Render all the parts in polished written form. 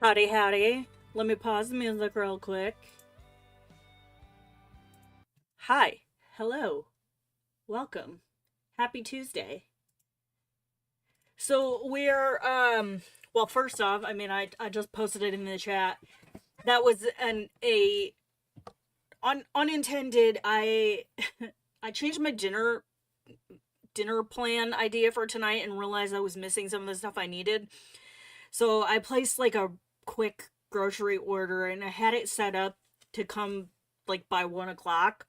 Howdy, howdy. Let me pause the music real quick. Hi. Hello. Welcome. Happy Tuesday. So well, first off, I just posted it in the chat. That was an a unintended I changed my dinner plan idea for tonight and realized I was missing some of the stuff I needed. So I placed like a quick grocery order and I had it set up to come like by 1 o'clock.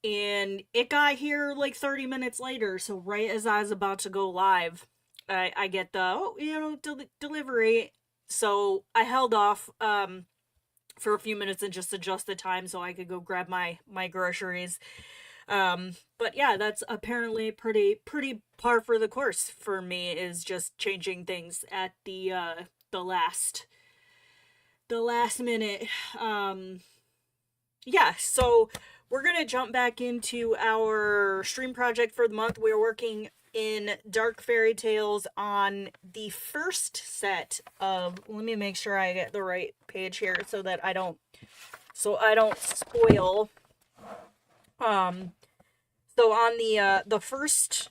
And it got here like 30 minutes later. So right as I was about to go live, I get the delivery. So I held off for a few minutes and just adjust the time so I could go grab my groceries. But yeah, that's apparently pretty par for the course for me, is just changing things at the last minute. Yeah, so we're gonna jump back into our stream project for the month. We're working in Dark Fairytales on the first set of. Let me make sure I get the right page here so that I don't spoil. So on the first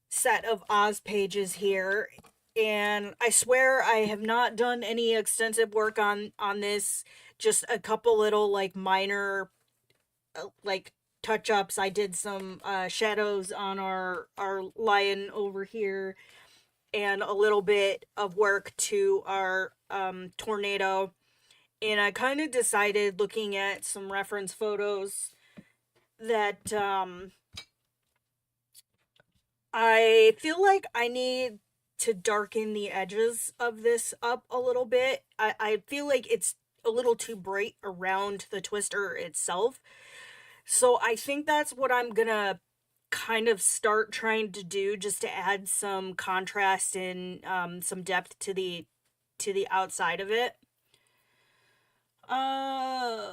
set of Oz pages here, and I swear I have not done any extensive work on this. Just a couple little like minor like touch ups. I did some shadows on our lion over here, and a little bit of work to our tornado. And I kind of decided, looking at some reference photos, that I feel like I need to darken the edges of this up a little bit. I feel like it's a little too bright around the twister itself. So I think that's what I'm gonna kind of start trying to do, just to add some contrast and some depth to the outside of it. Uh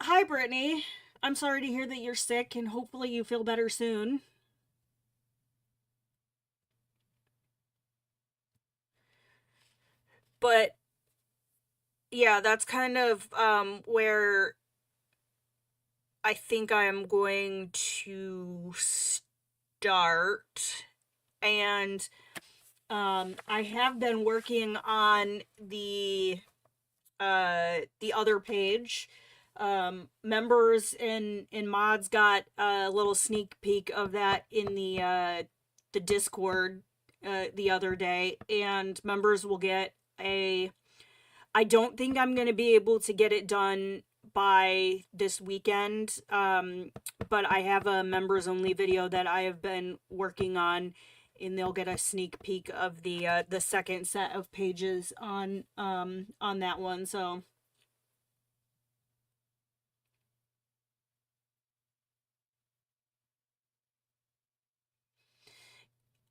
Hi Brittany. I'm sorry to hear that you're sick, and hopefully you feel better soon. But yeah, that's kind of where I think I am going to start. And I have been working on the other page. Members and mods got a little sneak peek of that in the Discord the other day, and members will get a. I don't think I'm gonna be able to get it done by this weekend, but I have a members only video that I have been working on, and they'll get a sneak peek of the second set of pages on that one. So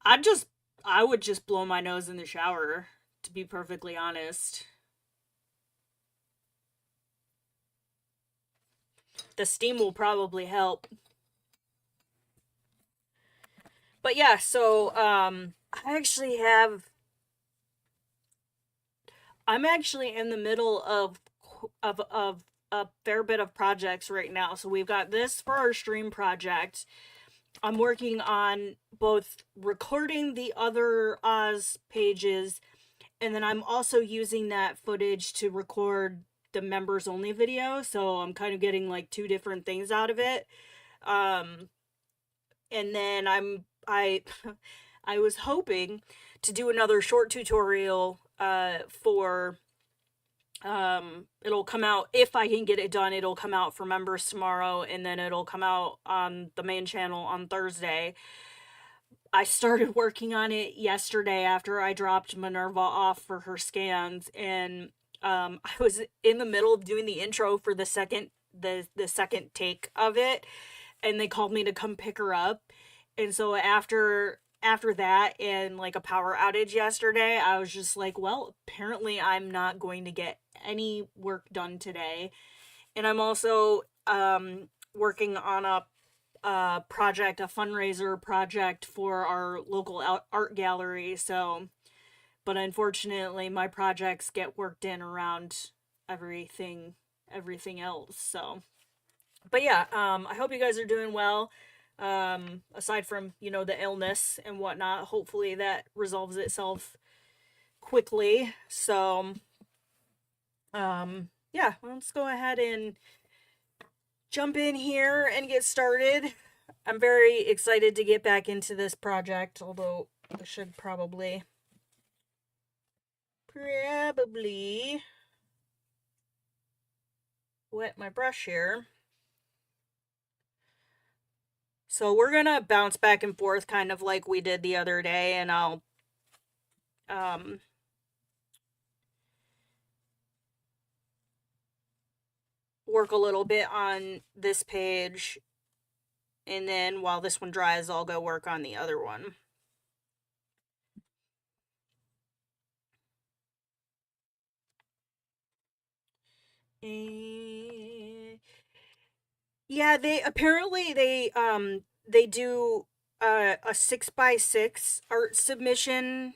I just I would just blow my nose in the shower, to be perfectly honest. The steam will probably help. But yeah, so I actually have I'm actually in the middle of a fair bit of projects right now. So we've got this for our stream project. I'm working on both recording the other Oz pages, and then I'm also using that footage to record the members only video. So I'm kind of getting like two different things out of it. Um, and then I I was hoping to do another short tutorial for it'll come out, if I can get it done, it'll come out for members tomorrow, and then it'll come out on the main channel on Thursday. I started working on it yesterday after I dropped Minerva off for her scans, and I was in the middle of doing the intro for the second take of it, and they called me to come pick her up. And so after that and like a power outage yesterday, I was just like, well, apparently I'm not going to get any work done today. And I'm also working on project, a fundraiser project for our local art gallery. So, but unfortunately, my projects get worked in around everything else. So, but yeah, I hope you guys are doing well. Aside from, you know, the illness and whatnot, hopefully that resolves itself quickly. So, yeah, let's go ahead and jump in here and get started. I'm very excited to get back into this project, although I should probably wet my brush here. So we're gonna bounce back and forth kind of like we did the other day, and I'll work a little bit on this page, and then while this one dries, I'll go work on the other one. Yeah, they do a 6x6 art submission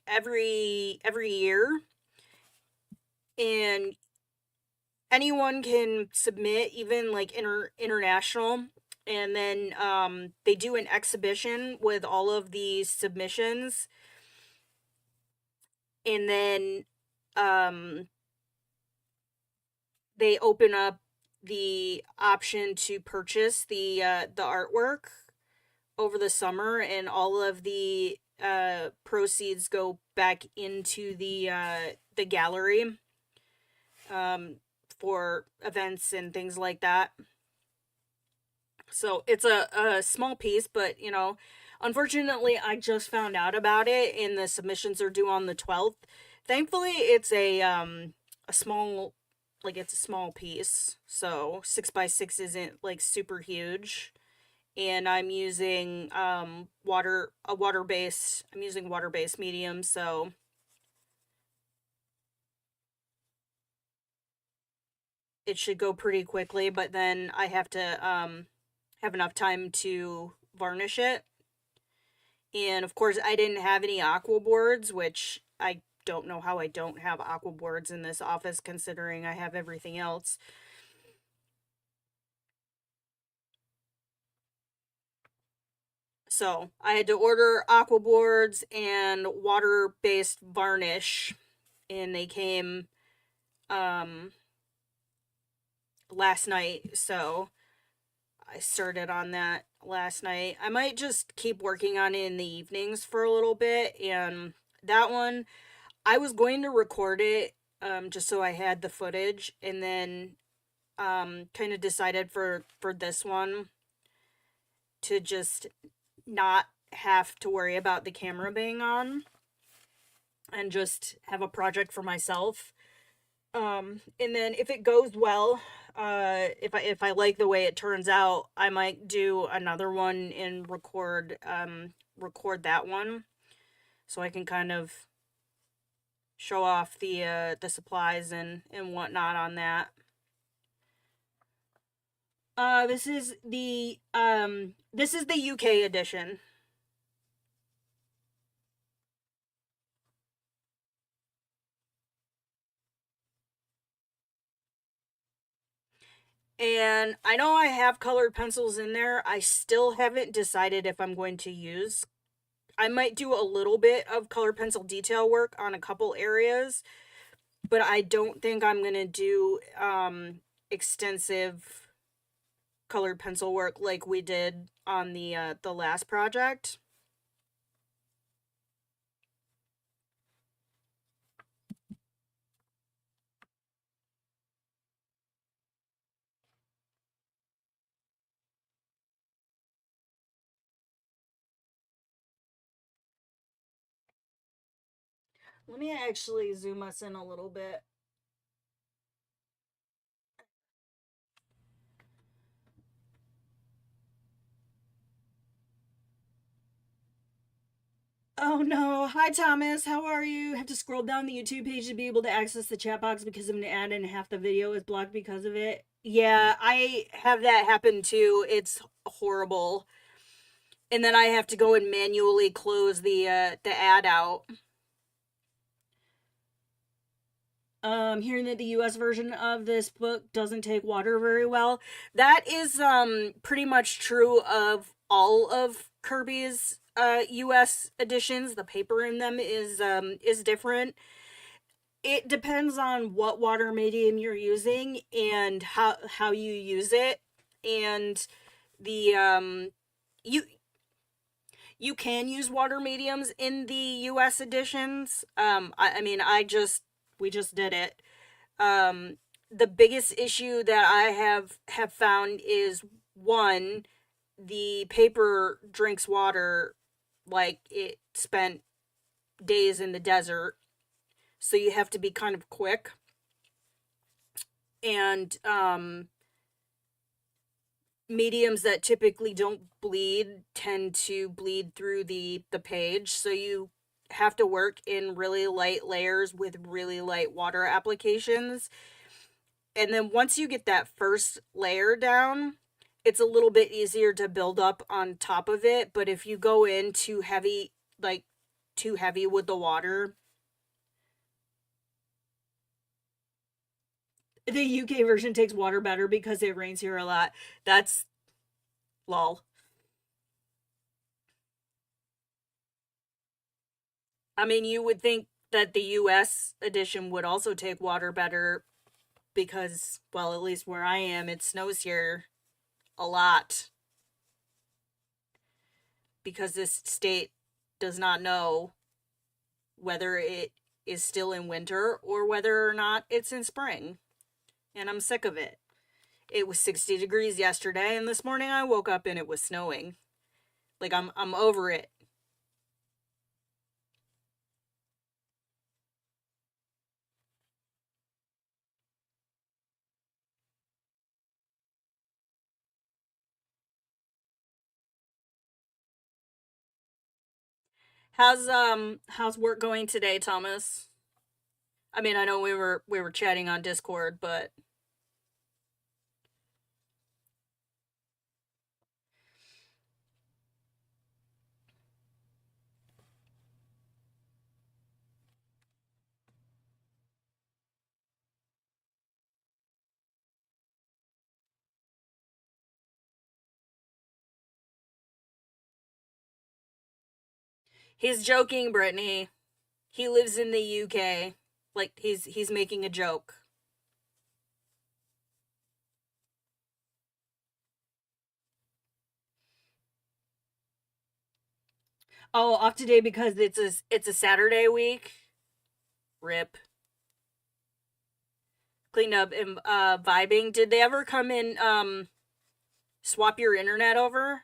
every year, and anyone can submit, even like international, and then they do an exhibition with all of these submissions, and then they open up the option to purchase the artwork over the summer, and all of the proceeds go back into the gallery for events and things like that. So it's a small piece, but you know, unfortunately, I just found out about it, and the submissions are due on the 12th. Thankfully, it's a small, like, it's a small piece, so 6x6 isn't like super huge, and I'm using water-based medium, so it should go pretty quickly. But then I have to have enough time to varnish it, and of course I didn't have any aqua boards, which I don't know how I don't have aqua boards in this office, considering I have everything else. So I had to order aqua boards and water-based varnish, and they came last night, so I started on that last night. I might just keep working on it in the evenings for a little bit, and that one, I was going to record it just so I had the footage, and then kind of decided for this one to just not have to worry about the camera being on and just have a project for myself. And then if it goes well, if I like the way it turns out, I might do another one and record that one, so I can kind of show off the supplies and whatnot on that. This is the UK edition. And I know I have colored pencils in there. I still haven't decided if I'm going to use. I might do a little bit of colored pencil detail work on a couple areas, but I don't think I'm going to do extensive colored pencil work like we did on the last project. Let me actually zoom us in a little bit. Oh no. Hi Thomas, how are you? I have to scroll down the YouTube page to be able to access the chat box because of an ad, and half the video is blocked because of it. Yeah, I have that happen too. It's horrible. And then I have to go and manually close the ad out. Hearing that the US version of this book doesn't take water very well. That is pretty much true of all of Kirby's US editions. The paper in them is different. It depends on what water medium you're using and how you use it. And the you can use water mediums in the US editions. I mean, we just did it. The biggest issue that I have found is, one, the paper drinks water like it spent days in the desert, so you have to be kind of quick. And mediums that typically don't bleed tend to bleed through the page, so you have to work in really light layers with really light water applications. And then once you get that first layer down, it's a little bit easier to build up on top of it. But if you go in too heavy, like too heavy with the water, the UK version takes water better because it rains here a lot. That's lol. I mean, you would think that the US edition would also take water better because, well, at least where I am, it snows here a lot. Because this state does not know whether it is still in winter or whether or not it's in spring. And I'm sick of it. It was 60 degrees yesterday, and this morning I woke up and it was snowing. Like, I'm over it. How's work going today, Thomas? I mean, I know we were chatting on Discord, but he's joking, Brittany. He lives in the UK. Like, he's making a joke. Oh, off today because it's a Saturday week. Rip. Cleaned up and vibing. Did they ever come and swap your internet over?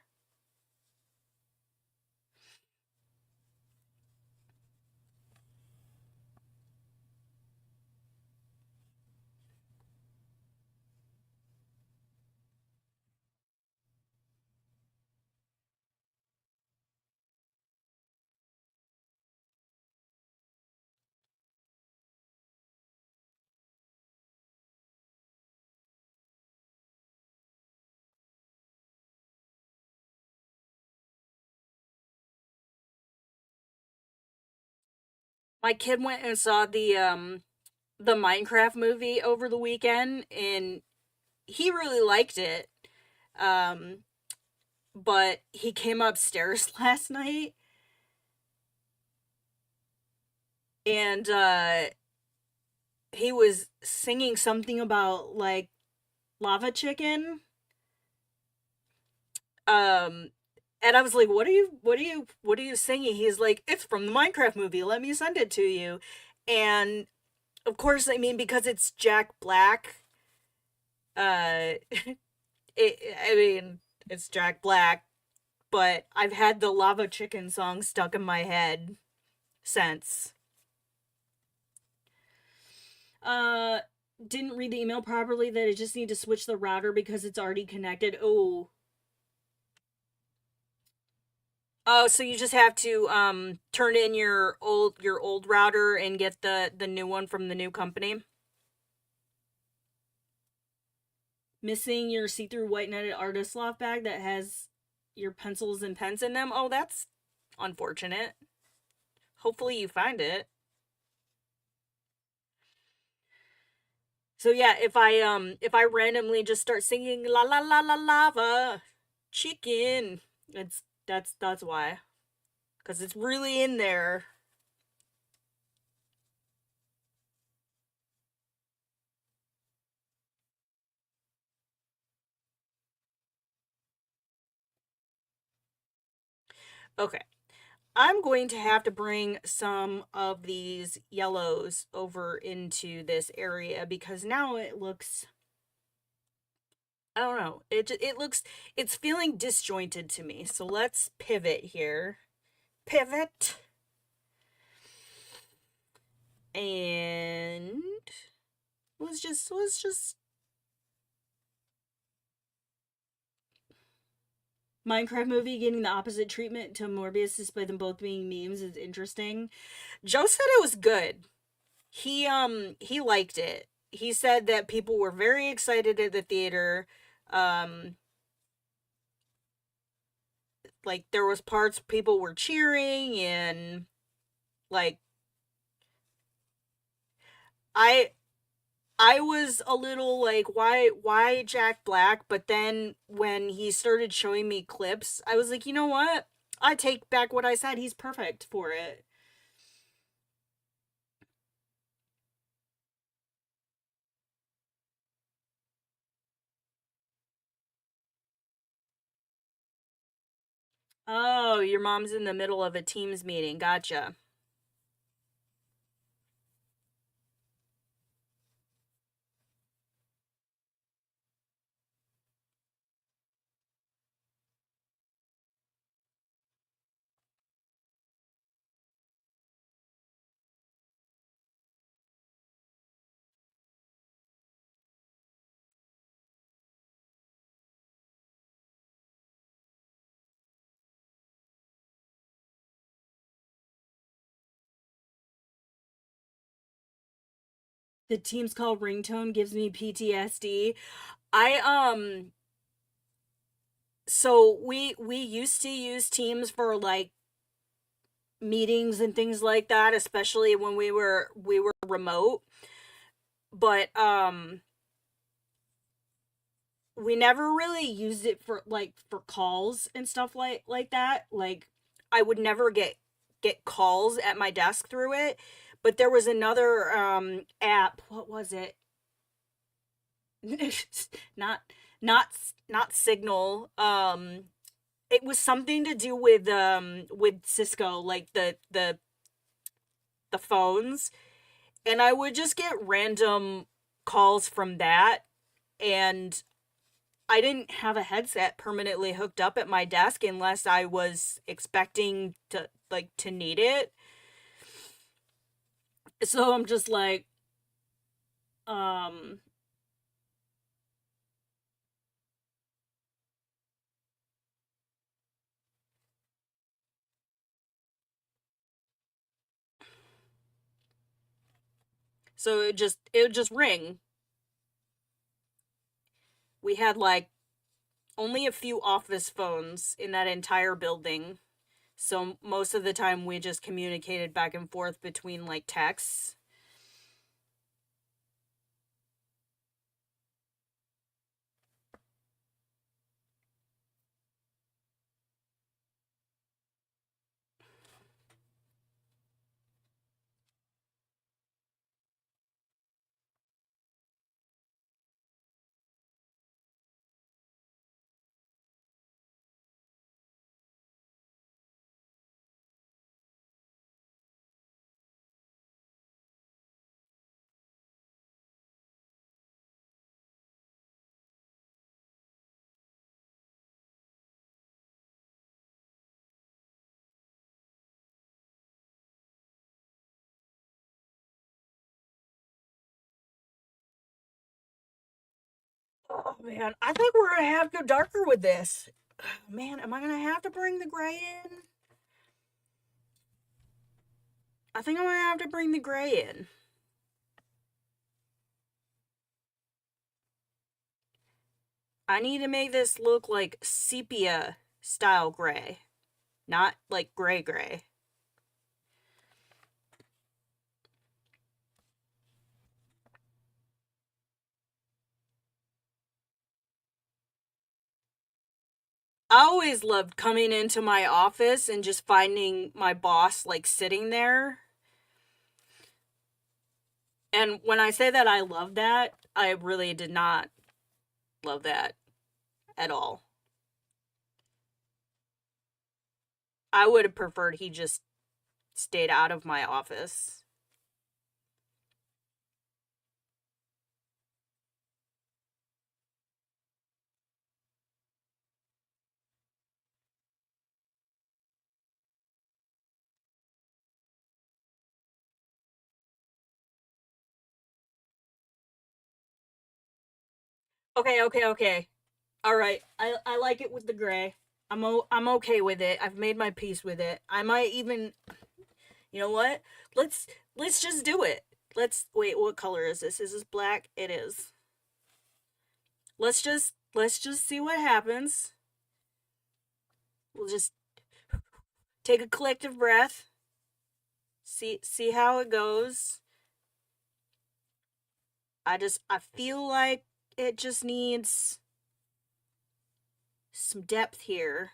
My kid went and saw the Minecraft movie over the weekend, and he really liked it. Um, but he came upstairs last night, and he was singing something about like lava chicken. Um, and I was like, what are you singing?" He's like, "It's from the Minecraft movie. Let me send it to you." And of course, I mean, because it's Jack Black, uh I mean, it's Jack Black, but I've had the lava chicken song stuck in my head since. Uh didn't read the email properly that I just need to switch the router because it's already connected. Oh. Oh, so you just have to turn in your old router and get the new one from the new company. Missing your see-through white netted artist loft bag that has your pencils and pens in them. Oh, that's unfortunate. Hopefully you find it. So yeah, if I randomly just start singing la la la la lava chicken, that's why. Cuz it's really in there. Okay. I'm going to have to bring some of these yellows over into this area because now it looks, I don't know. It looks, it's feeling disjointed to me. So let's pivot here. Pivot. And let's just Minecraft movie getting the opposite treatment to Morbius despite them both being memes is interesting. Joe said it was good. He liked it. He said that people were very excited at the theater. Um like there was parts people were cheering and like I I was a little like why Jack Black, but then when he started showing me clips, I was like, "You know what? I take back what I said. He's perfect for it." Oh, your mom's in the middle of a Teams meeting. Gotcha. The Teams call ringtone gives me PTSD. I so we used to use Teams for like meetings and things like that, especially when we were remote. But we never really used it for like for calls and stuff like that. Like I would never get calls at my desk through it. But there was another app. What was it? not not not Signal. It was something to do with Cisco, like the phones, and I would just get random calls from that, and I didn't have a headset permanently hooked up at my desk unless I was expecting to need it. So I'm just like um so it would just ring. We had like only a few office phones in that entire building. So most of the time we just communicated back and forth between like texts. Oh man, I think we're gonna have to go darker with this. Man, am I gonna have to bring the gray in? I think I'm gonna have to bring the gray in. I need to make this look like sepia style gray, not like gray gray. I always loved coming into my office and just finding my boss like sitting there. And when I say that I love that, I really did not love that at all. I would have preferred he just stayed out of my office. Okay. All right. I like it with the gray. I'm okay with it. I've made my peace with it. I might even, you know what? Let's just do it. Let's wait, what color is this? Is this black? It is. Let's just see what happens. We'll just take a collective breath. See how it goes. I feel like it just needs some depth here.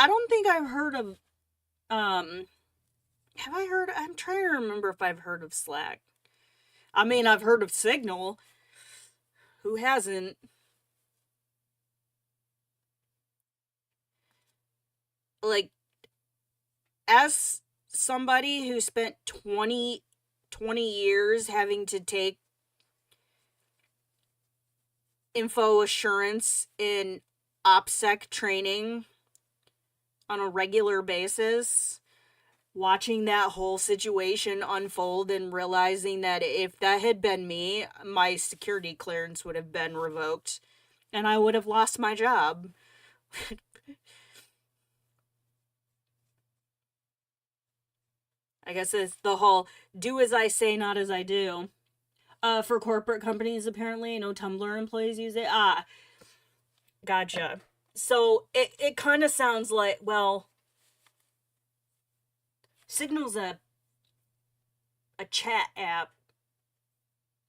I don't think I've heard of um have I heard, I'm trying to remember if I've heard of Slack. I mean, I've heard of Signal. Who hasn't? Like, as somebody who spent 20 years having to take info assurance in OPSEC training on a regular basis, watching that whole situation unfold and realizing that if that had been me, my security clearance would have been revoked and I would have lost my job. I guess it's the whole do as I say, not as I do. For corporate companies, apparently, no Tumblr employees use it. Ah, gotcha. So it kind of sounds like, well, Signal's a chat app.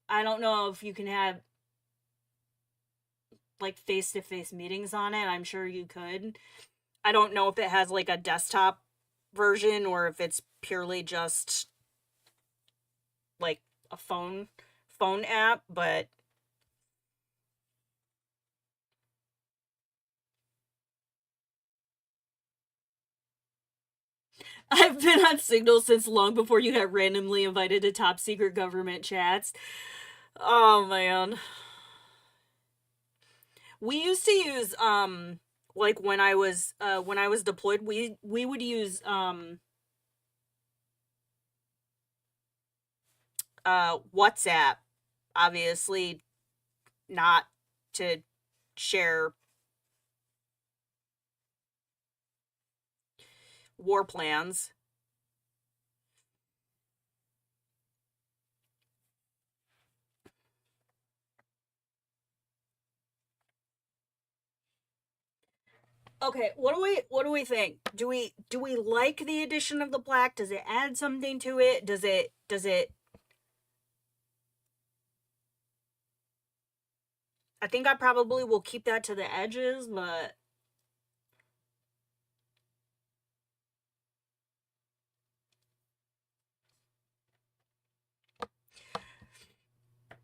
I don't know if you can have like face to face meetings on it. I'm sure you could. I don't know if it has like a desktop version or if it's purely just like a phone app, but I've been on Signal since long before you got randomly invited to top secret government chats. Oh man. We used to use like when I was deployed, we would use WhatsApp, obviously not to share war plans. Okay, what do we think? Do we like the addition of the black? Does it add something to it? Does it I think I probably will keep that to the edges, but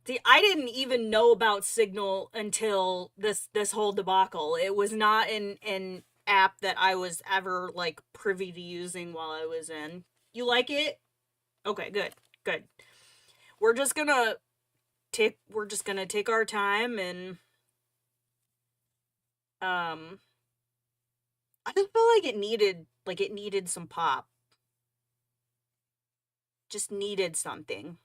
see, I didn't even know about Signal until this whole debacle. It was not an app that I was ever like privy to using while I was in. You like it? Okay, good. We're just gonna take our time and um I just feel like it needed some pop. just needed something.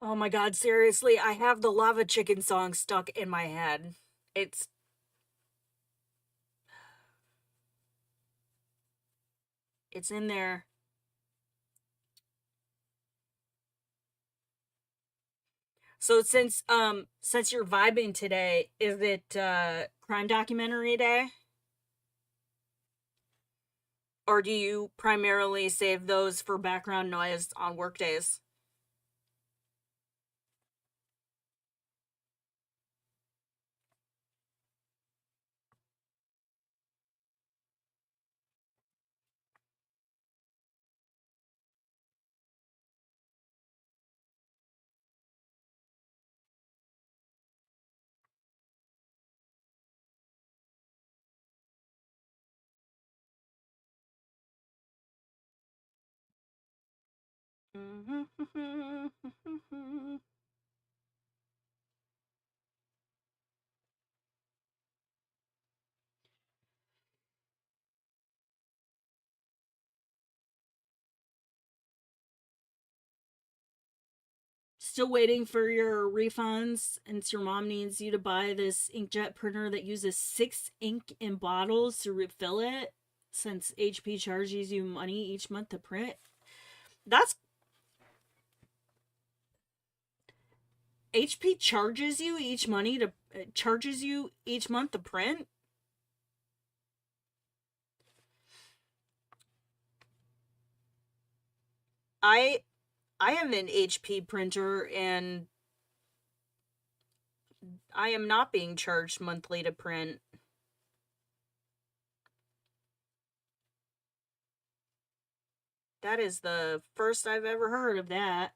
Oh my god, seriously, I have the lava chicken song stuck in my head. It's it's in there. So since you're vibing today, is it crime documentary day? Or do you primarily save those for background noise on work days? Still waiting for your refunds, and your mom needs you to buy this inkjet printer that uses 6 ink in bottles to refill it, since HP charges you money each month to print. That's HP charges you each month to print. I I have an HP printer, and I am not being charged monthly to print. That is the first I've ever heard of that.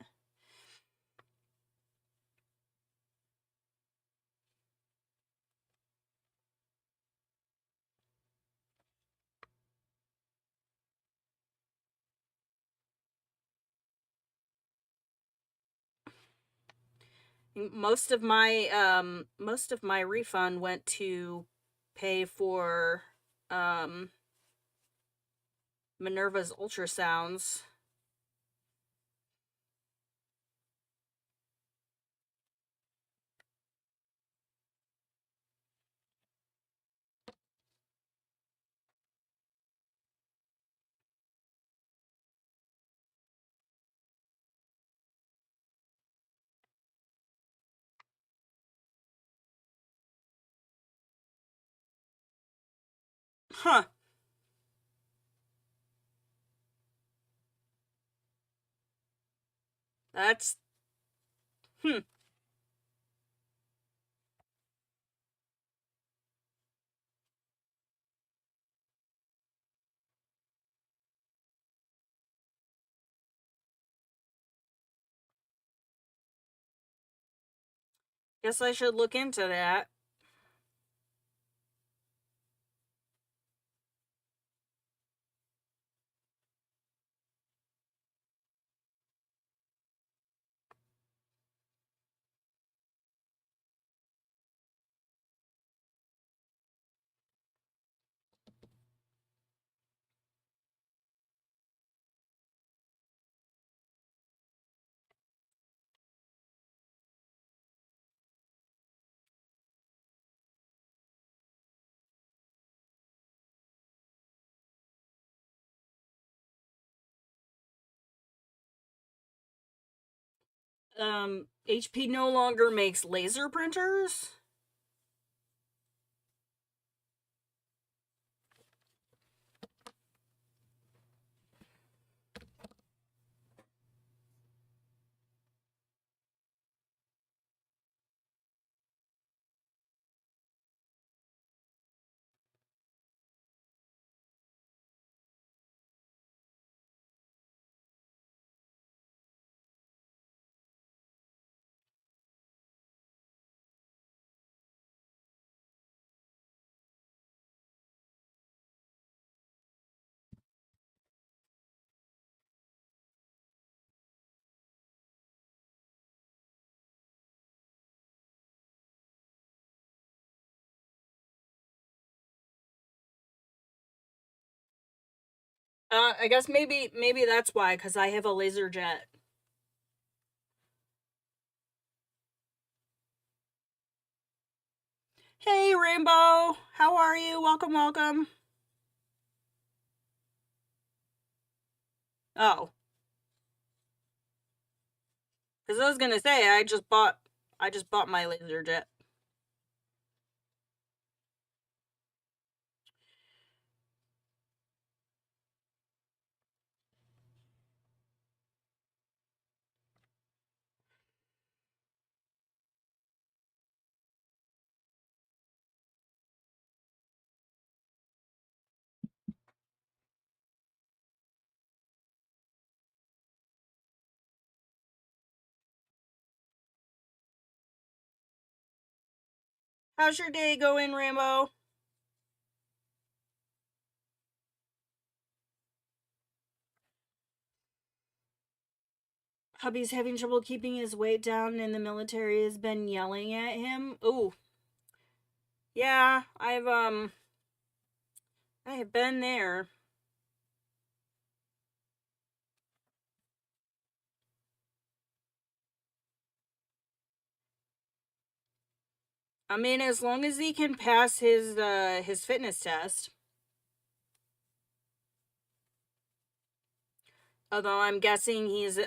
Most of my refund went to pay for um Minerva's ultrasounds. Huh. That's hmm. Guess I should look into that. HP no longer makes laser printers. I guess maybe that's why, because I have a laser jet. Hey, Rainbow! How are you? Welcome, welcome. Oh, because I was gonna say I just bought my laser jet. How's your day going, Rainbow? Hubby's having trouble keeping his weight down, and the military has been yelling at him. Ooh, yeah, I have been there. I mean, as long as he can pass his fitness test. Although I'm guessing he's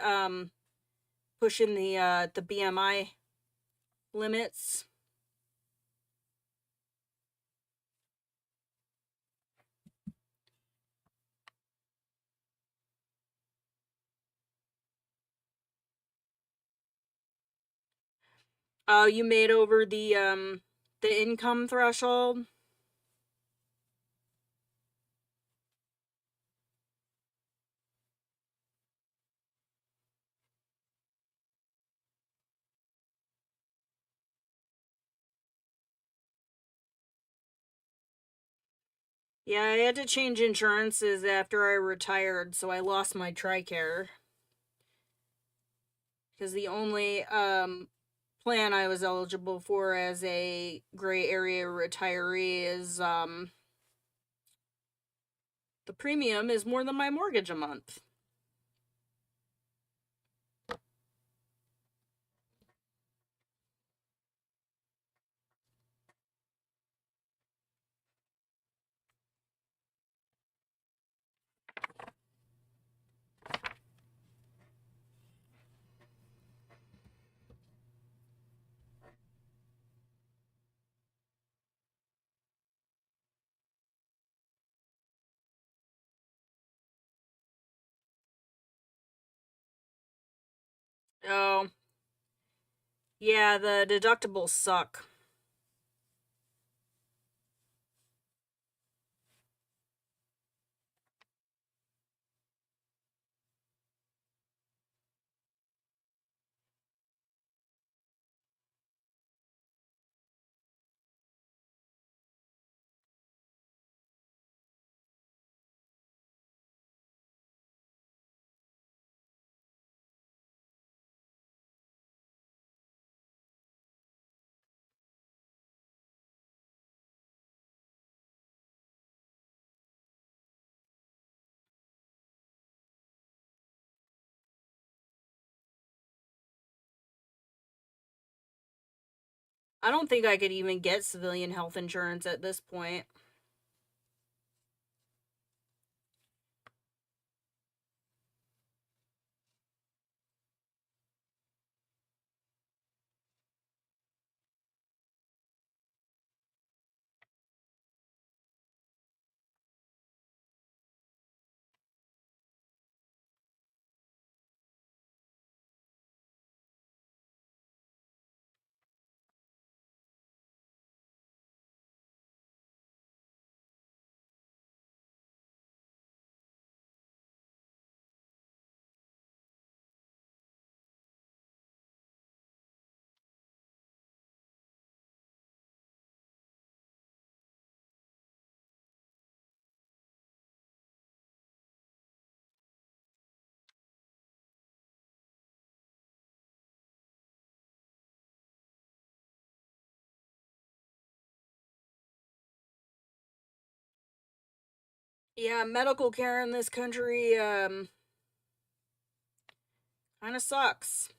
pushing the BMI limits. Oh, you made over the income threshold. Yeah, I had to change insurances after I retired, so I lost my TRICARE. Because the only plan I was eligible for as a gray area retiree is the premium is more than my mortgage a month. Oh, yeah, the deductibles suck. I don't think I could even get civilian health insurance at this point. Yeah, medical care in this country kind of sucks.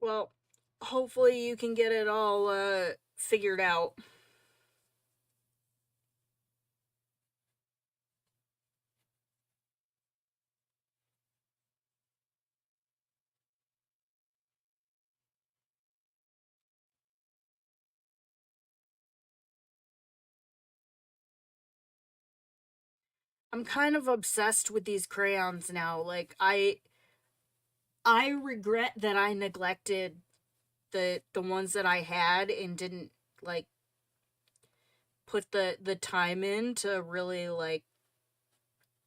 Well, hopefully you can get it all figured out. I'm kind of obsessed with these crayons now. Like I regret that I neglected the ones that I had and didn't like put the time in to really like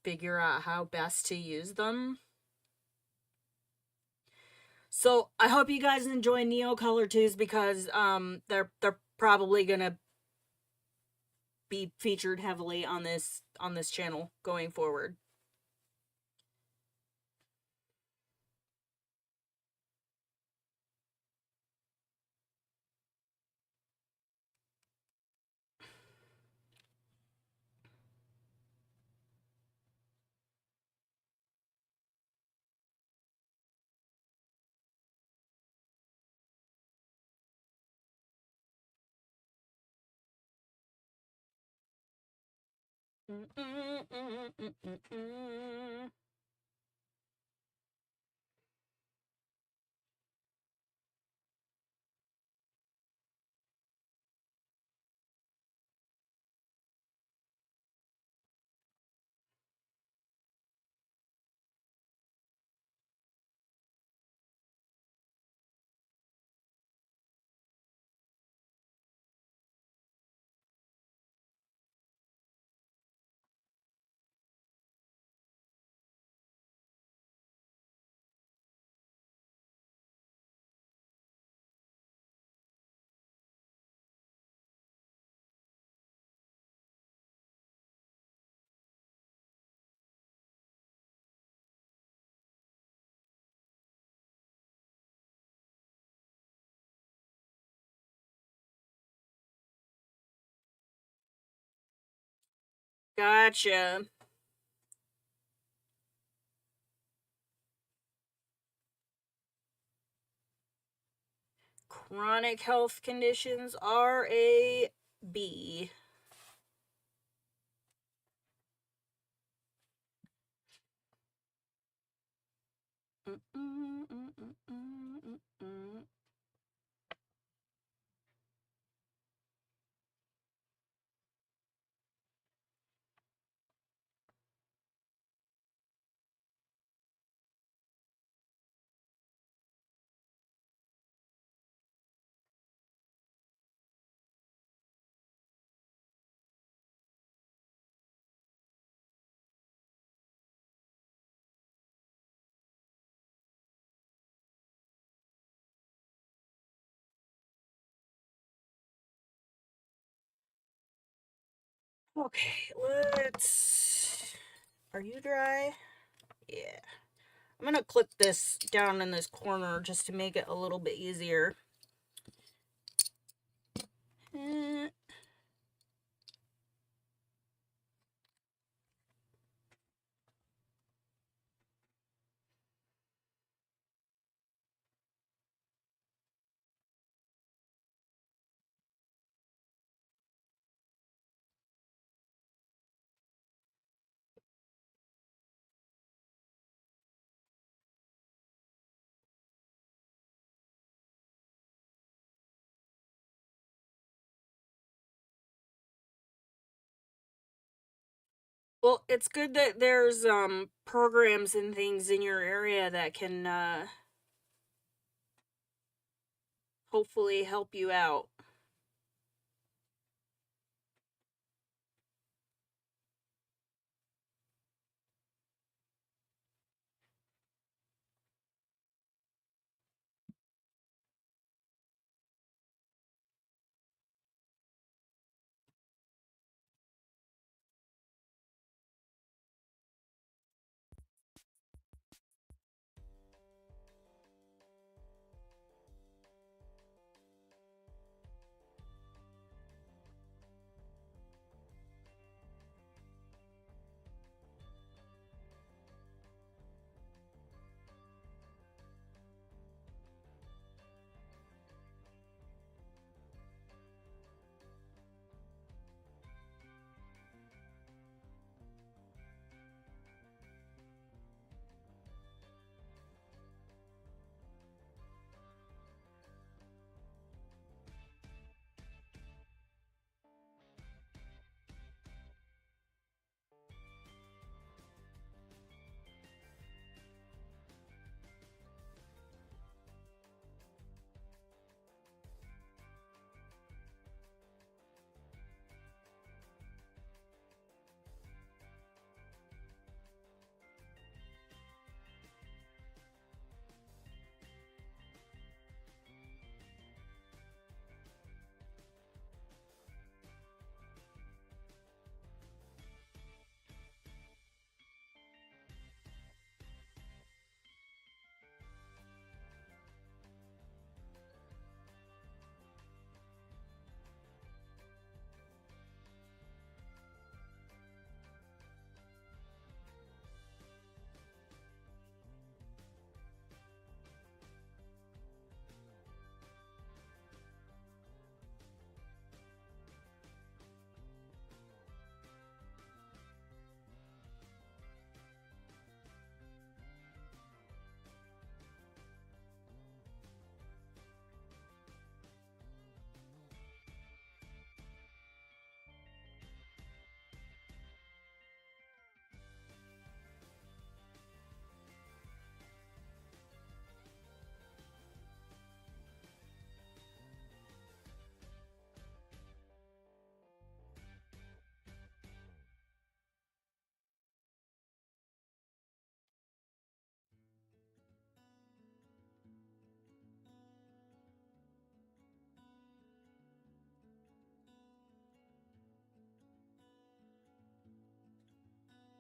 figure out how best to use them. So I hope you guys enjoy Neocolor twos because they're probably gonna be featured heavily on this channel going forward. Gotcha. Chronic health conditions are a B. Okay, let's. Are you dry? Yeah. I'm gonna clip this down in this corner just to make it a little bit easier. Eh. Well, it's good that there's programs and things in your area that can hopefully help you out.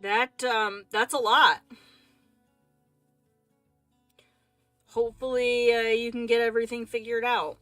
That's a lot. Hopefully you can get everything figured out.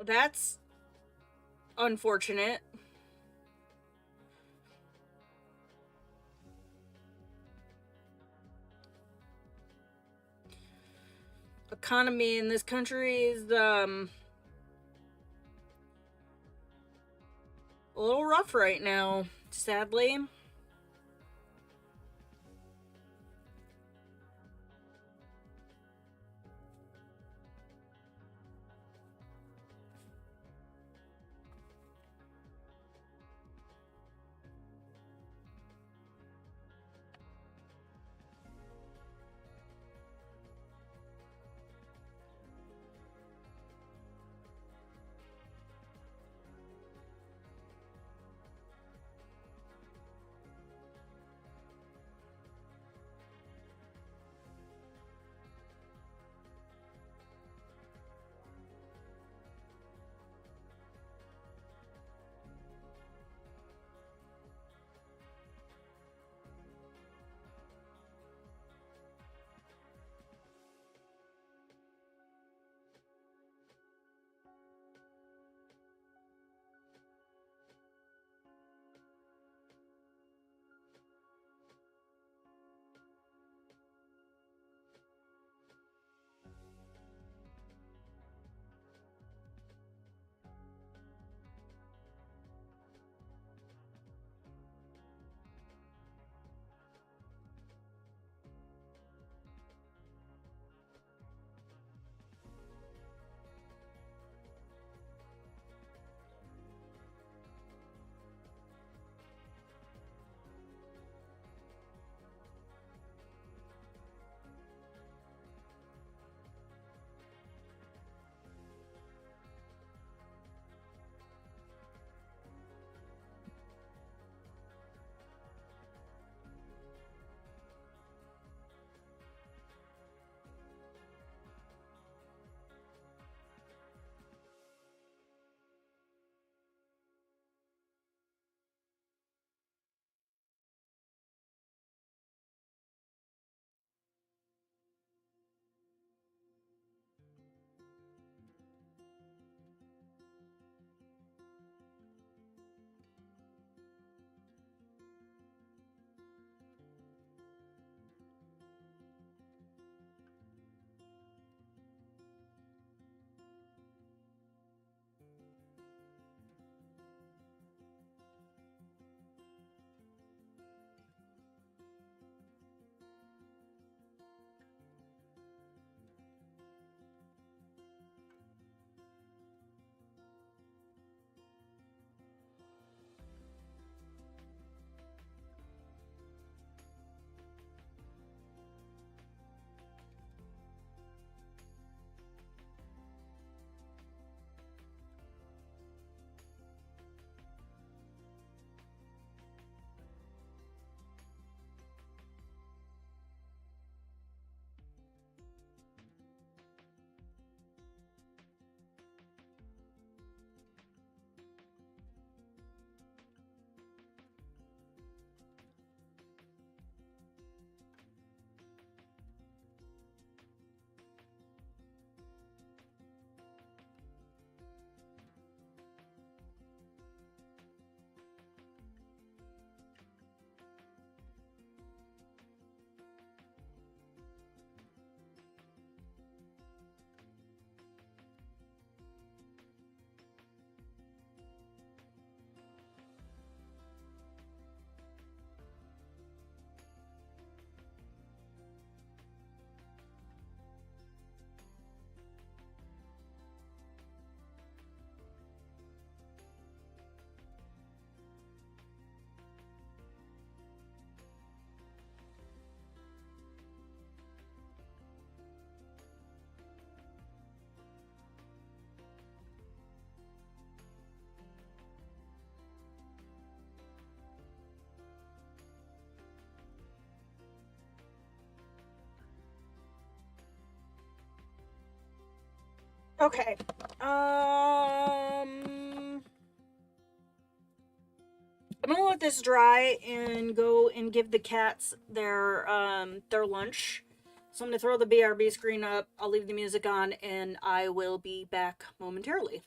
That's unfortunate. Economy in this country is a little rough right now, sadly. Okay. I'm gonna let this dry and go and give the cats their lunch. So I'm gonna throw the BRB screen up. I'll leave the music on, and I will be back momentarily.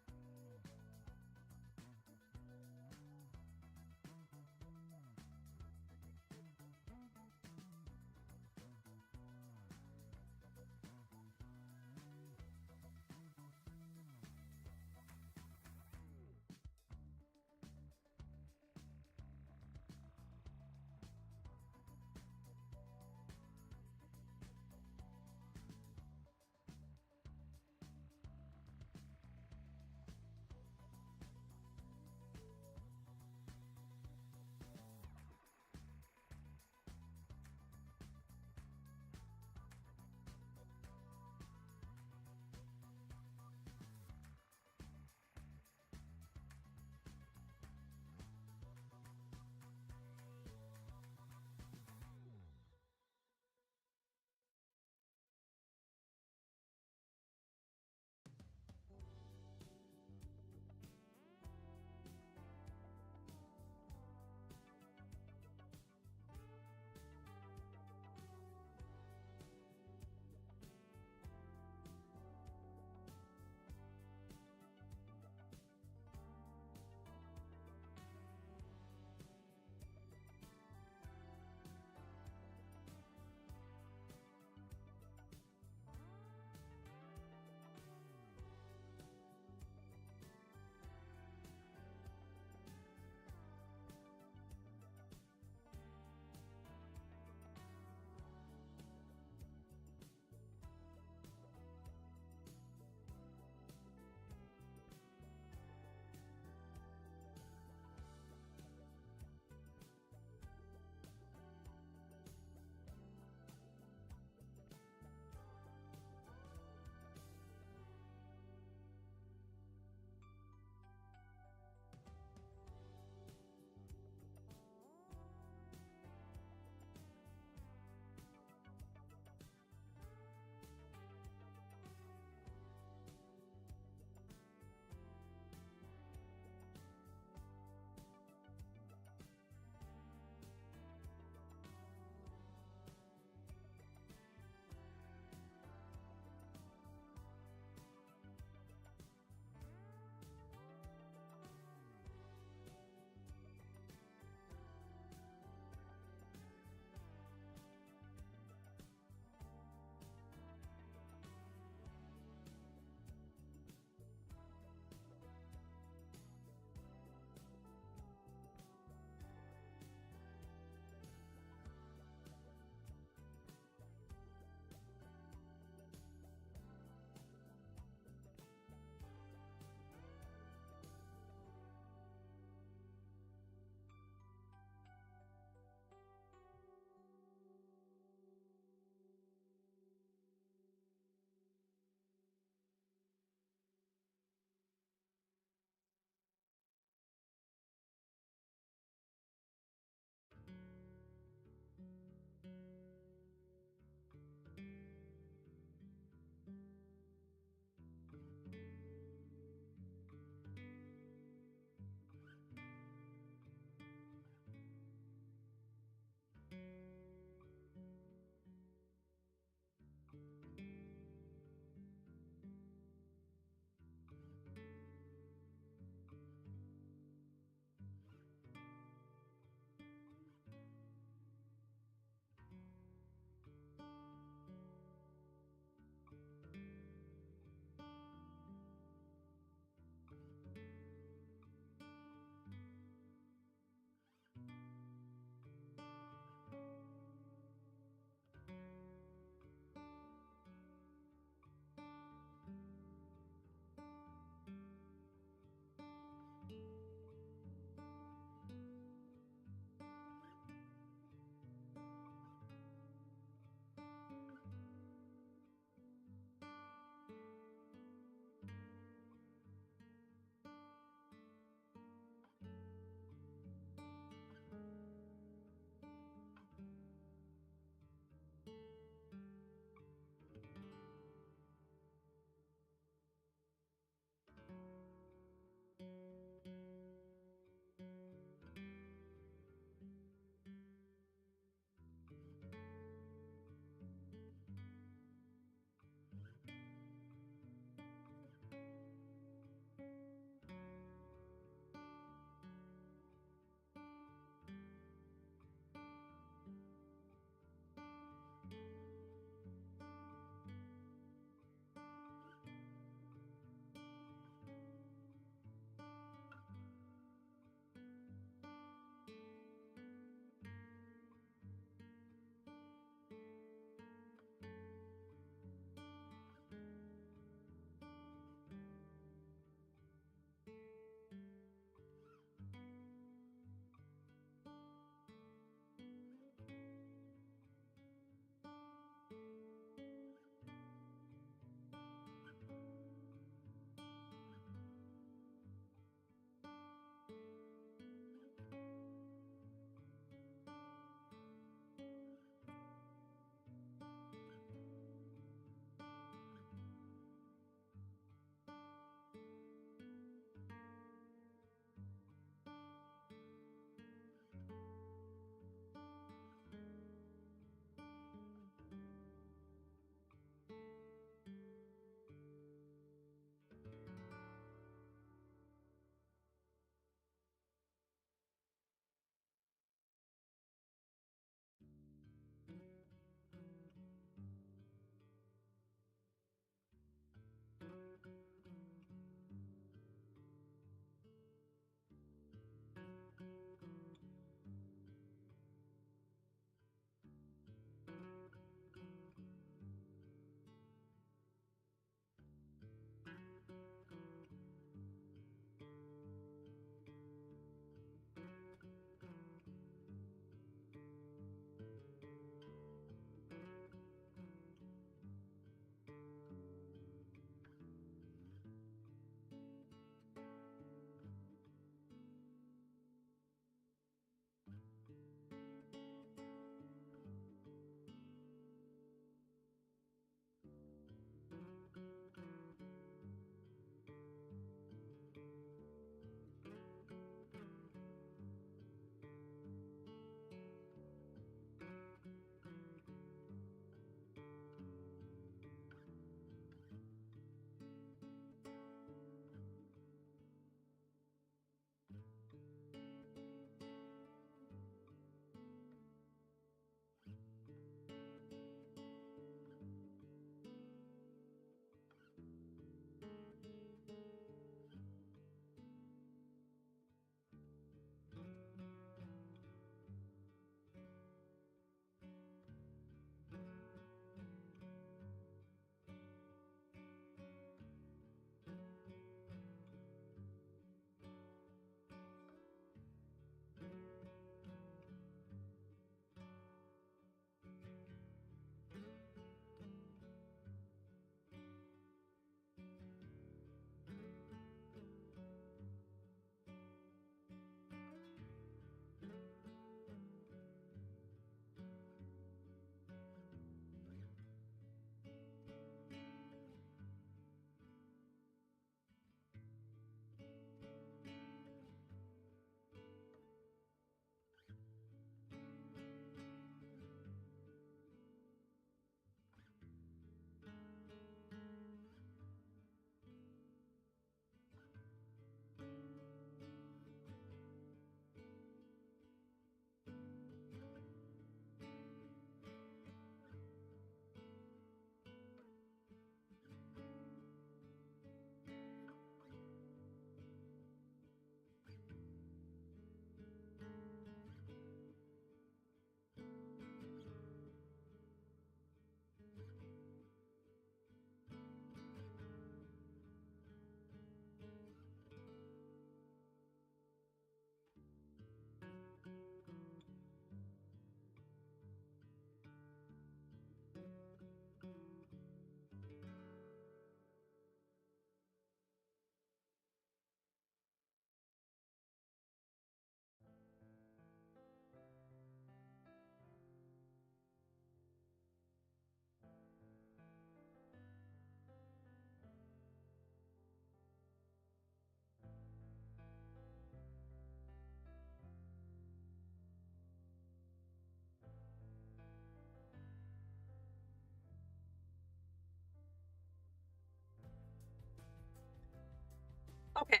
Okay,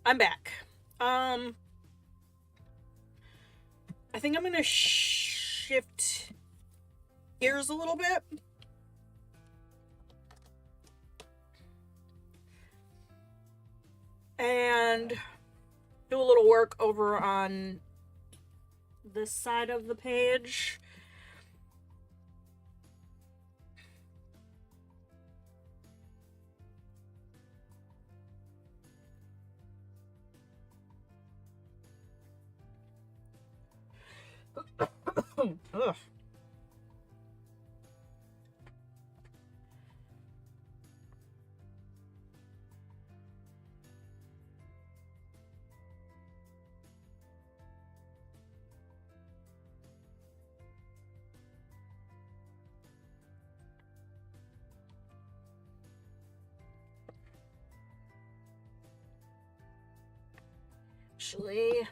I'm back. I think I'm gonna shift gears a little bit. And do a little work over on this side of the page. Ugh. Actually,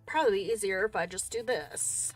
probably easier if I just do this.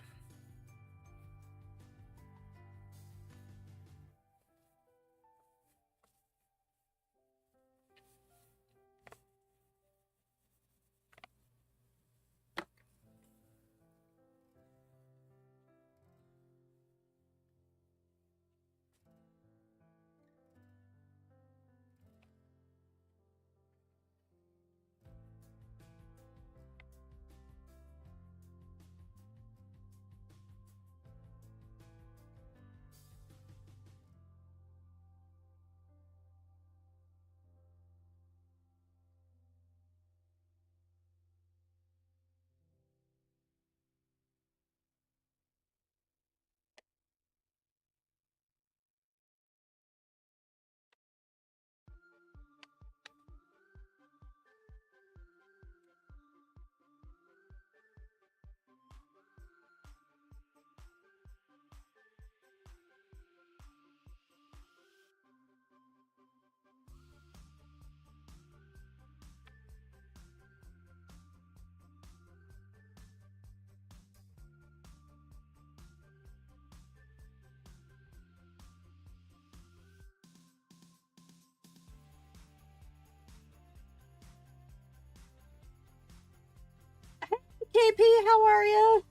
KP, how are you?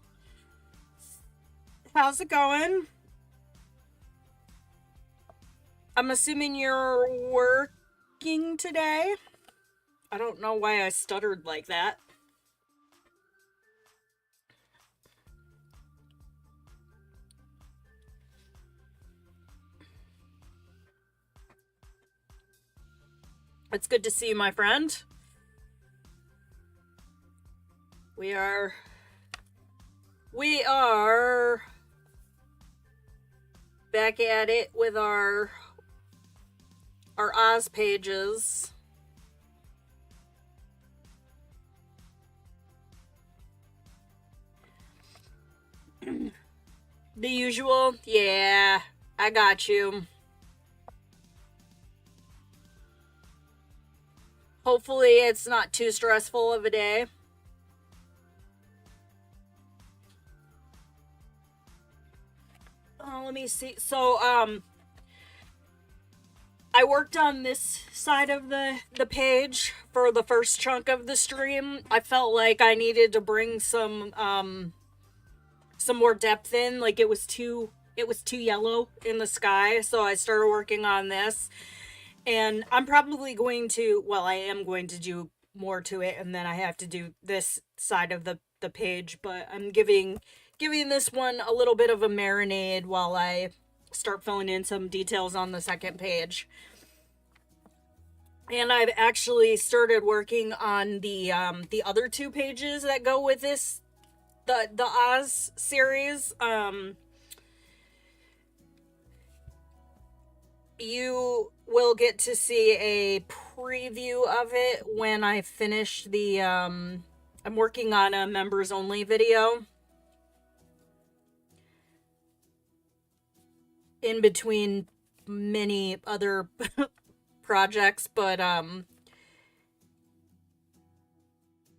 How's it going? I'm assuming you're working today? I don't know why I stuttered like that. It's good to see you, my friend. We are back at it with our Oz pages. The usual? Yeah, I got you. Hopefully it's not too stressful of a day. Let me see. So, I worked on this side of the page for the first chunk of the stream. I felt like I needed to bring some more depth in. Like it was too yellow in the sky, so I started working on this. And I'm probably going to, well, I am going to do more to it, and then I have to do this side of the page, but I'm giving this one a little bit of a marinade while I start filling in some details on the second page. And I've actually started working on the other two pages that go with this, the Oz series. You will get to see a preview of it when I finish the I'm working on a members only video in between many other projects, but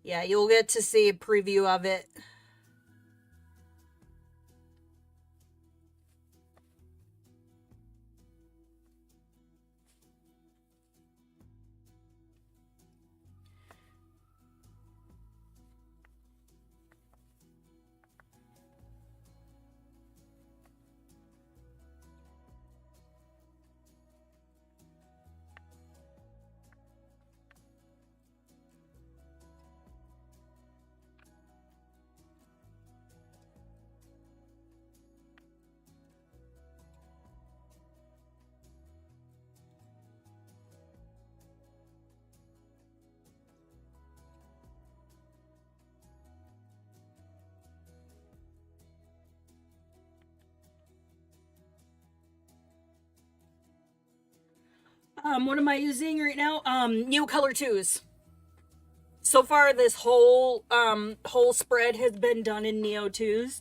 yeah, you'll get to see a preview of it. What am I using right now? Neocolor 2s. So far, this whole spread has been done in Neo 2s.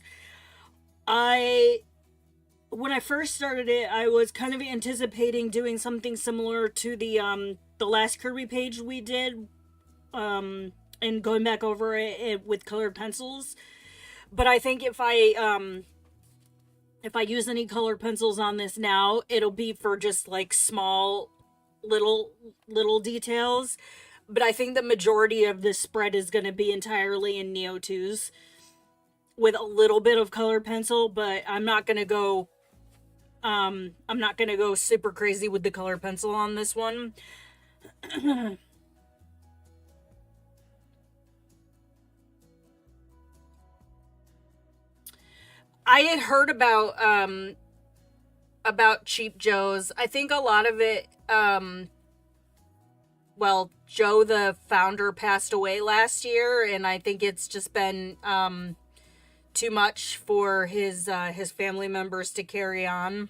When I first started it, I was kind of anticipating doing something similar to the last Kirby page we did, and going back over it with colored pencils. But I think if I use any colored pencils on this now, it'll be for just like small little details. But I think the majority of this spread is going to be entirely in Neo 2s with a little bit of colored pencil, but I'm not going to go super crazy with the colored pencil on this one. I had heard about Cheap Joe's. I think a lot of it, well, Joe the founder passed away last year, and I think it's just been too much for his family members to carry on.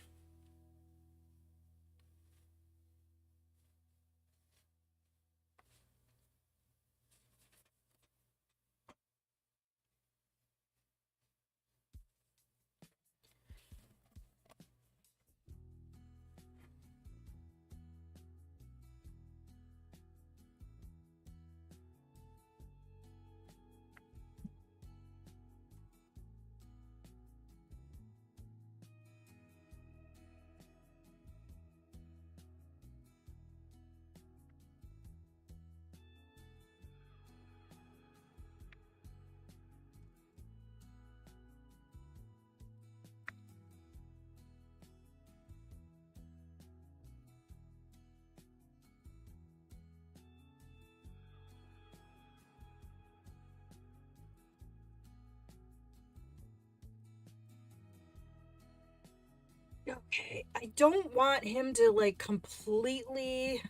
Okay, I don't want him to like completely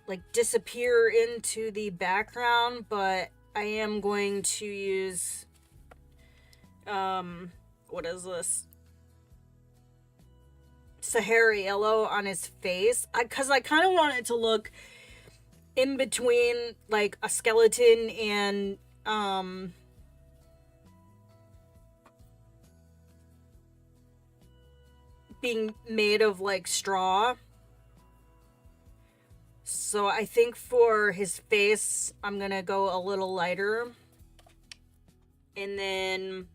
like disappear into the background, but I am going to use what is this? Sahara yellow on his face, because I kind of want it to look in between like a skeleton and being made of like straw. So I think for his face, I'm gonna go a little lighter. And then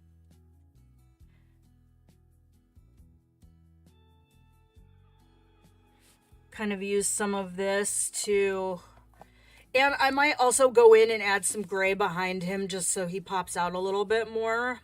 kind of use some of this to... And I might also go in and add some gray behind him just so he pops out a little bit more.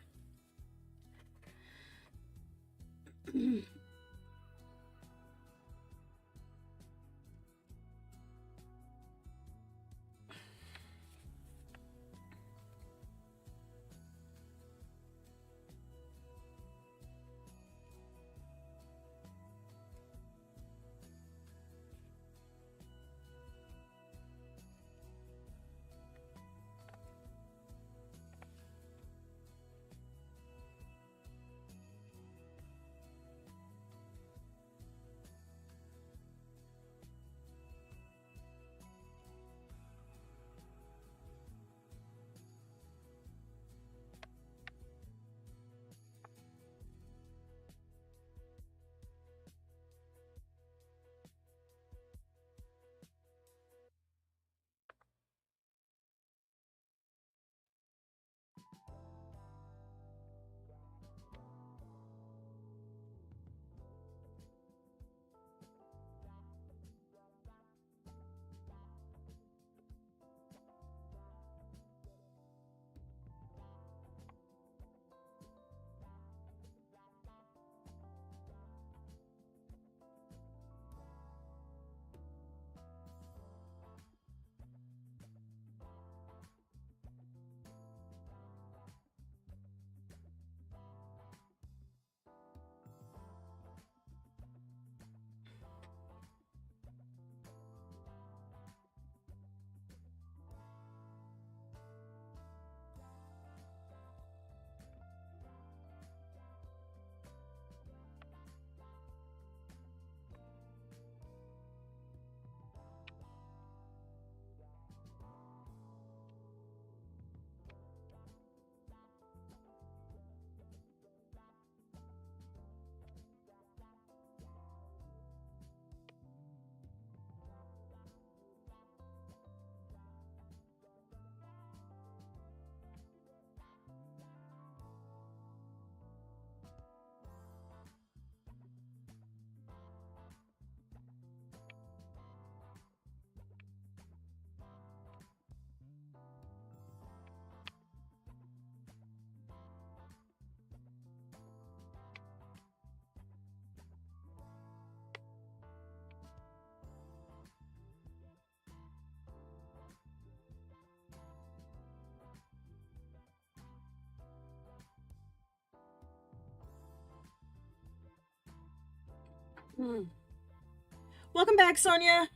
Welcome back, Sonia.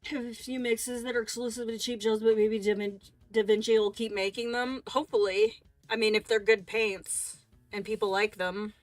Have a few mixes that are exclusive to cheap gels, but maybe Da Vinci will keep making them. Hopefully. I mean, if they're good paints and people like them.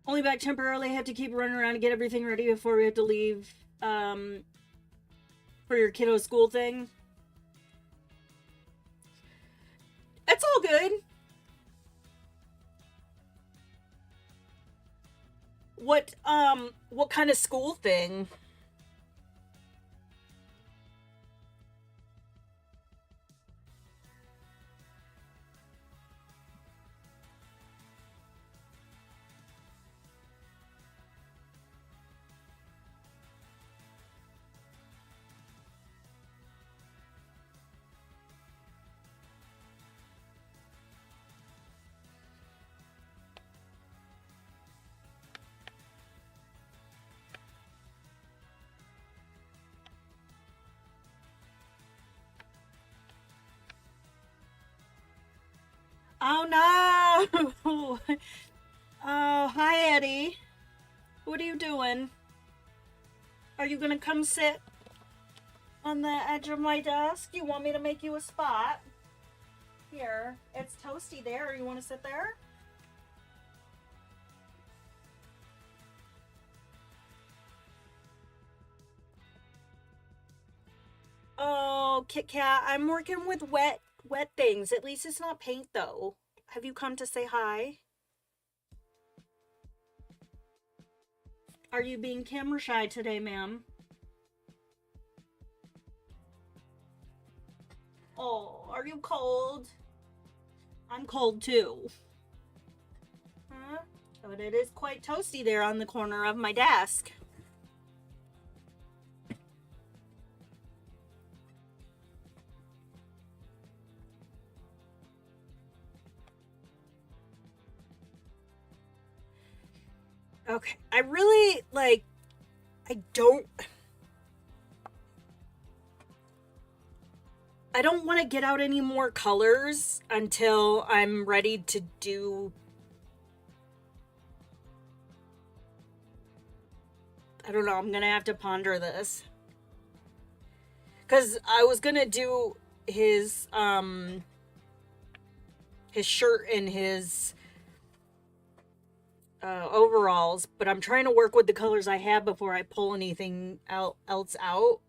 Only back temporarily. I have to keep running around and get everything ready before we have to leave for your kiddo school thing. It's all good. What kind of school thing? Oh no! Oh, hi Eddie. What are you doing? Are you gonna come sit on the edge of my desk? You want me to make you a spot? Here, it's toasty there. You want to sit there? Oh, Kit Kat, I'm working with wet things. At least it's not paint though. Have you come to say hi? Are you being camera shy today, ma'am? Oh, are you cold? I'm cold too. Huh? But it is quite toasty there on the corner of my desk. Okay, I really, like, I don't want to get out any more colors until I'm ready to do... I don't know, I'm gonna have to ponder this. Because I was gonna do his shirt and his overalls, but I'm trying to work with the colors I have before I pull anything else out.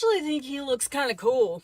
actually think he looks kind of cool.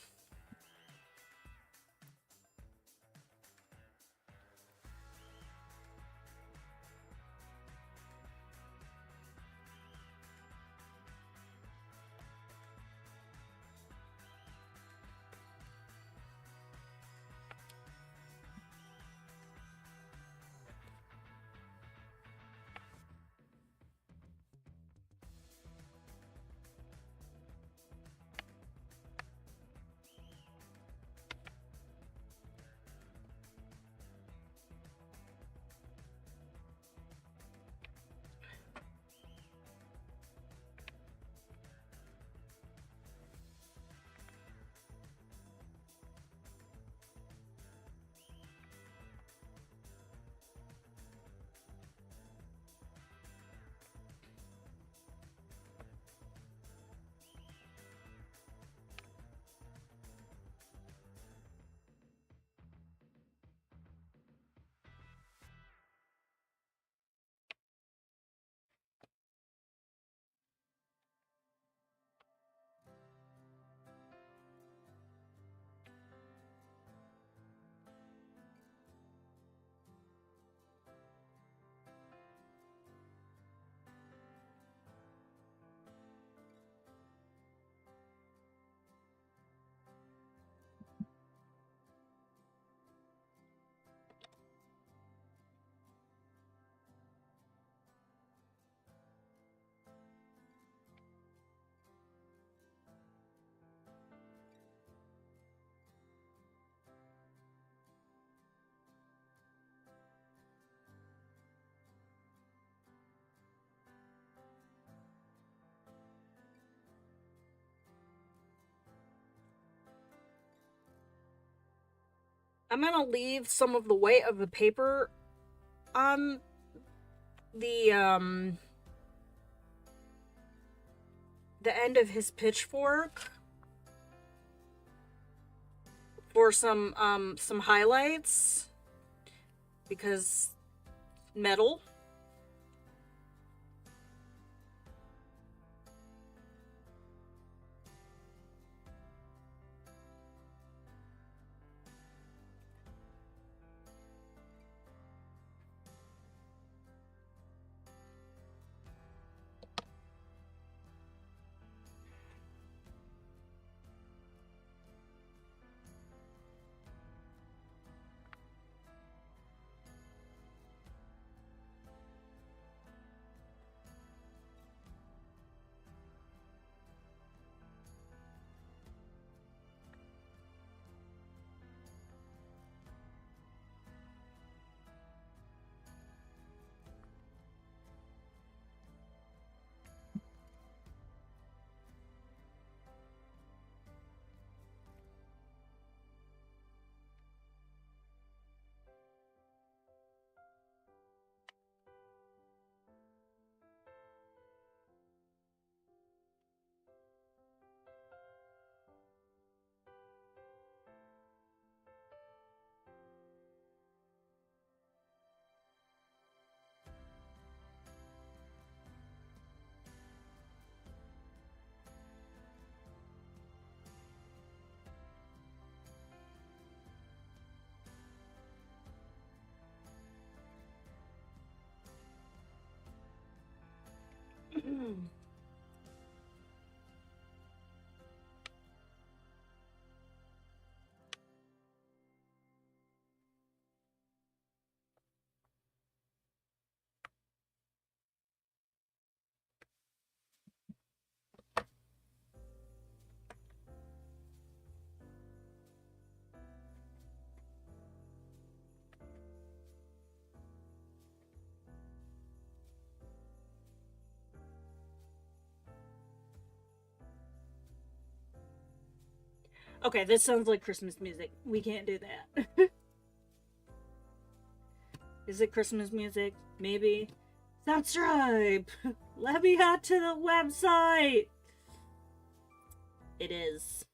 I'm gonna leave some of the weight of the paper on the end of his pitchfork for some highlights, because metal. Okay, this sounds like Christmas music. We can't do that. Is it Christmas music? Maybe. Subscribe! Let me out to the website! It is.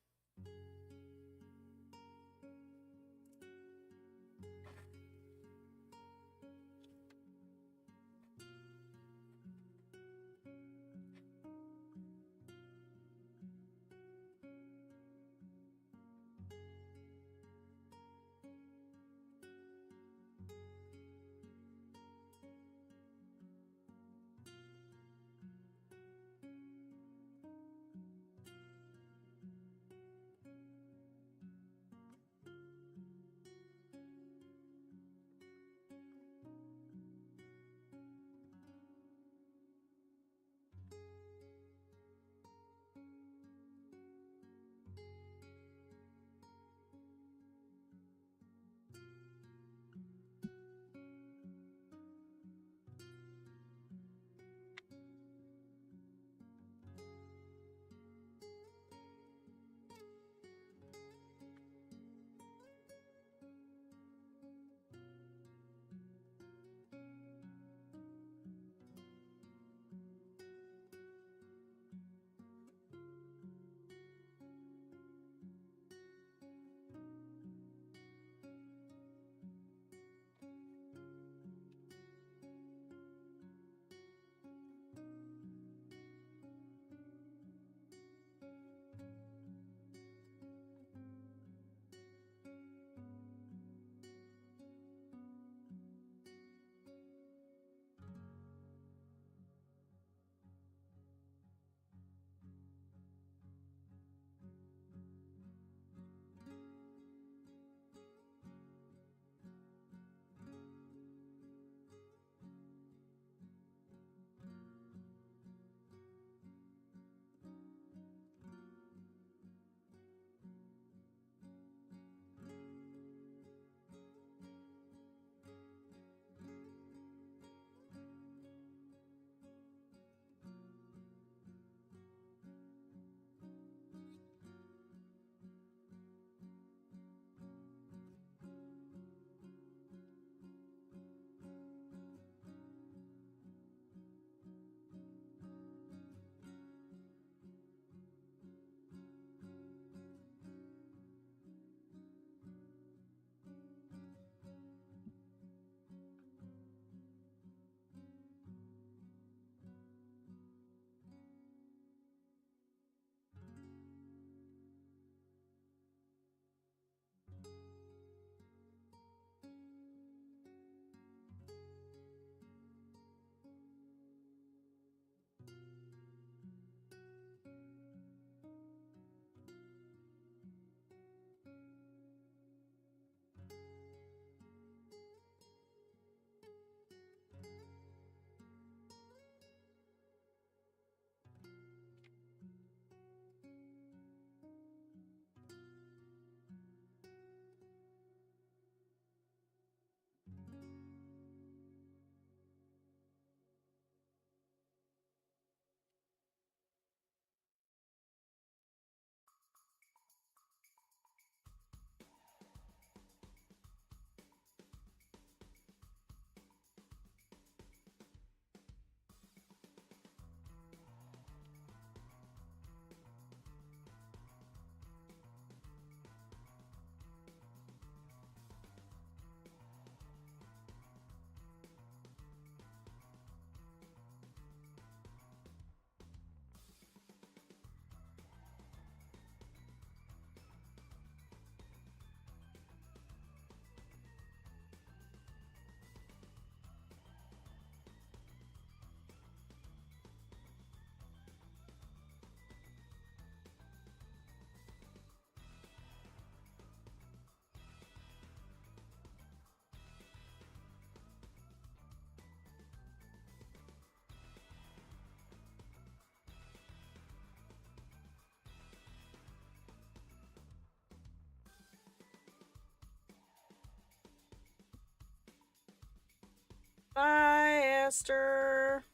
faster.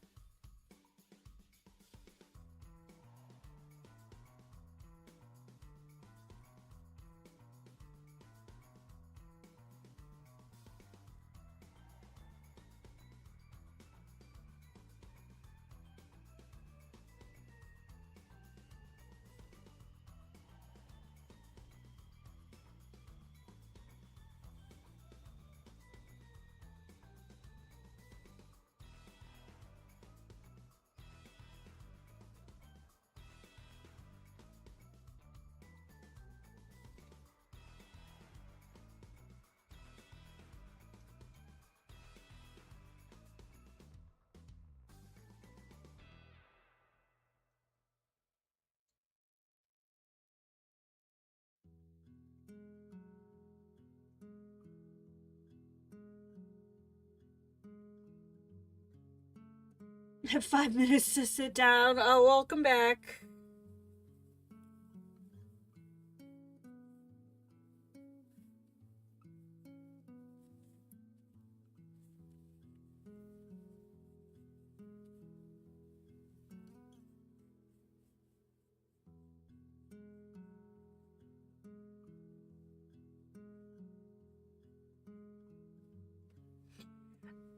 I have 5 minutes to sit down. Oh, welcome back.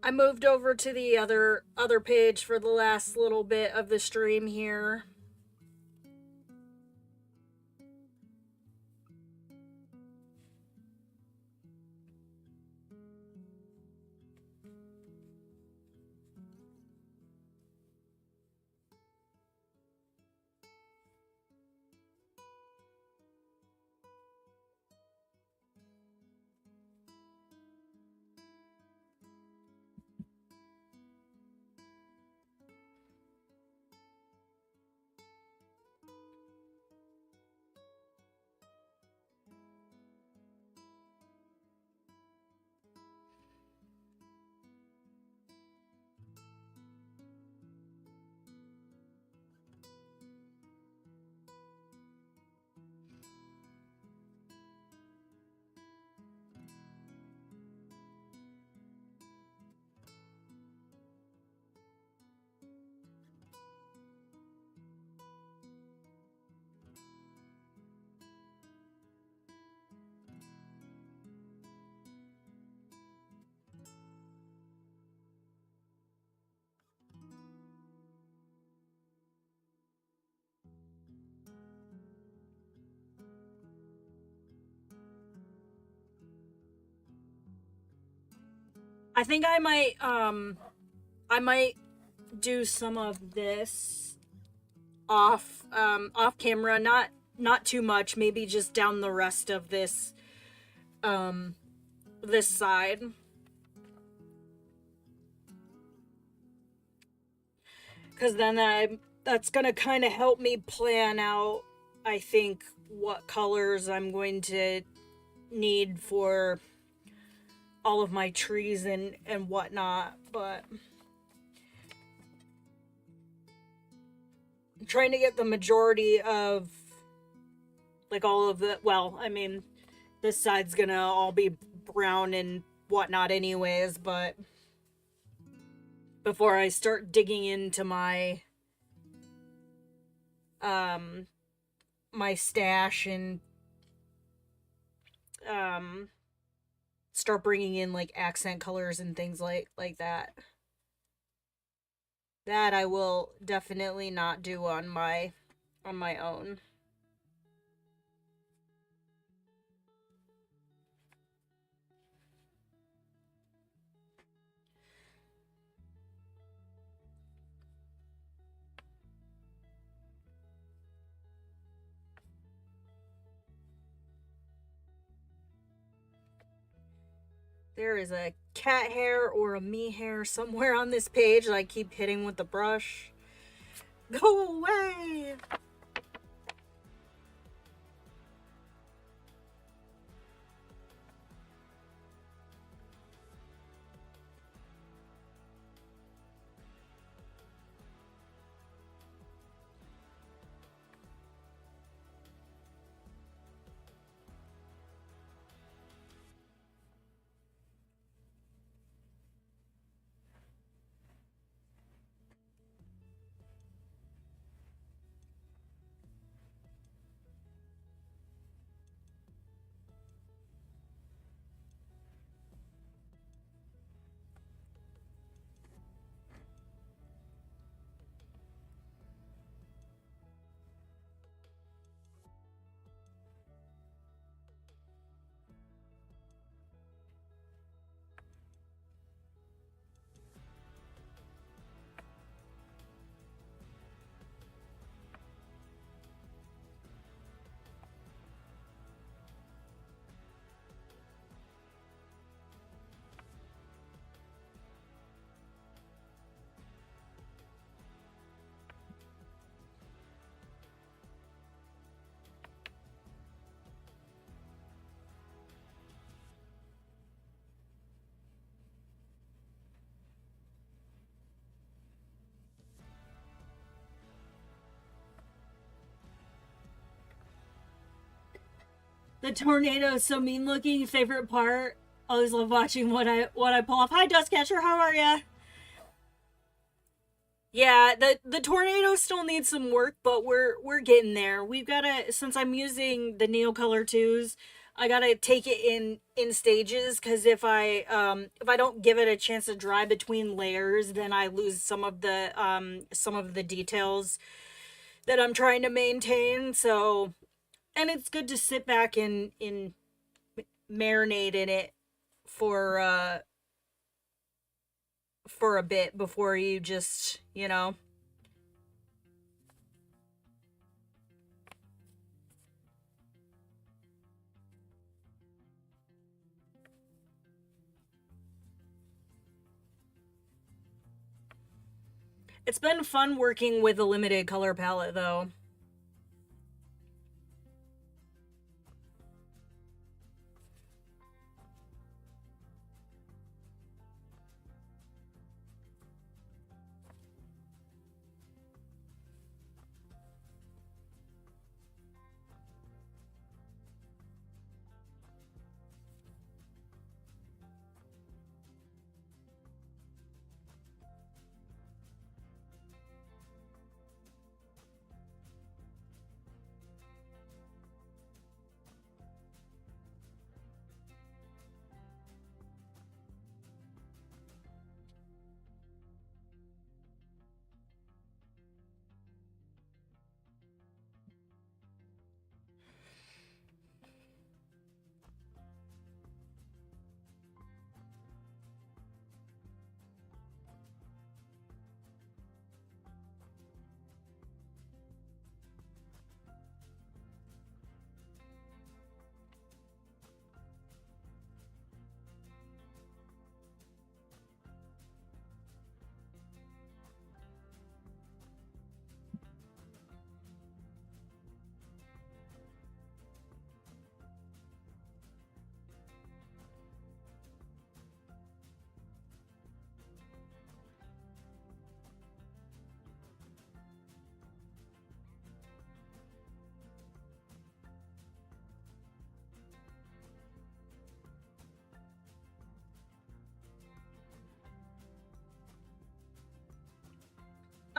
I moved over to the other page for the last little bit of the stream here. I think I might do some of this off camera, not too much, maybe just down the rest of this this side. Cuz then that's going to kind of help me plan out, I think, what colors I'm going to need for all of my trees and whatnot. But I'm trying to get the majority of, like, all of the, well, I mean, this side's gonna all be brown and whatnot anyways, but before I start digging into my my stash and start bringing in like accent colors and things like that. That I will definitely not do on my own. There is a cat hair or a me hair somewhere on this page that I keep hitting with the brush. Go away! The tornado is so mean looking. Favorite part. Always love watching what I pull off. Hi Dustcatcher, how are ya? Yeah, the tornado still needs some work, but we're getting there. We've gotta, since I'm using the Neocolor 2s, I gotta take it in stages, because if I don't give it a chance to dry between layers, then I lose some of the details that I'm trying to maintain. So, and it's good to sit back and marinate in it for for a bit before you just, you know. It's been fun working with a limited color palette though.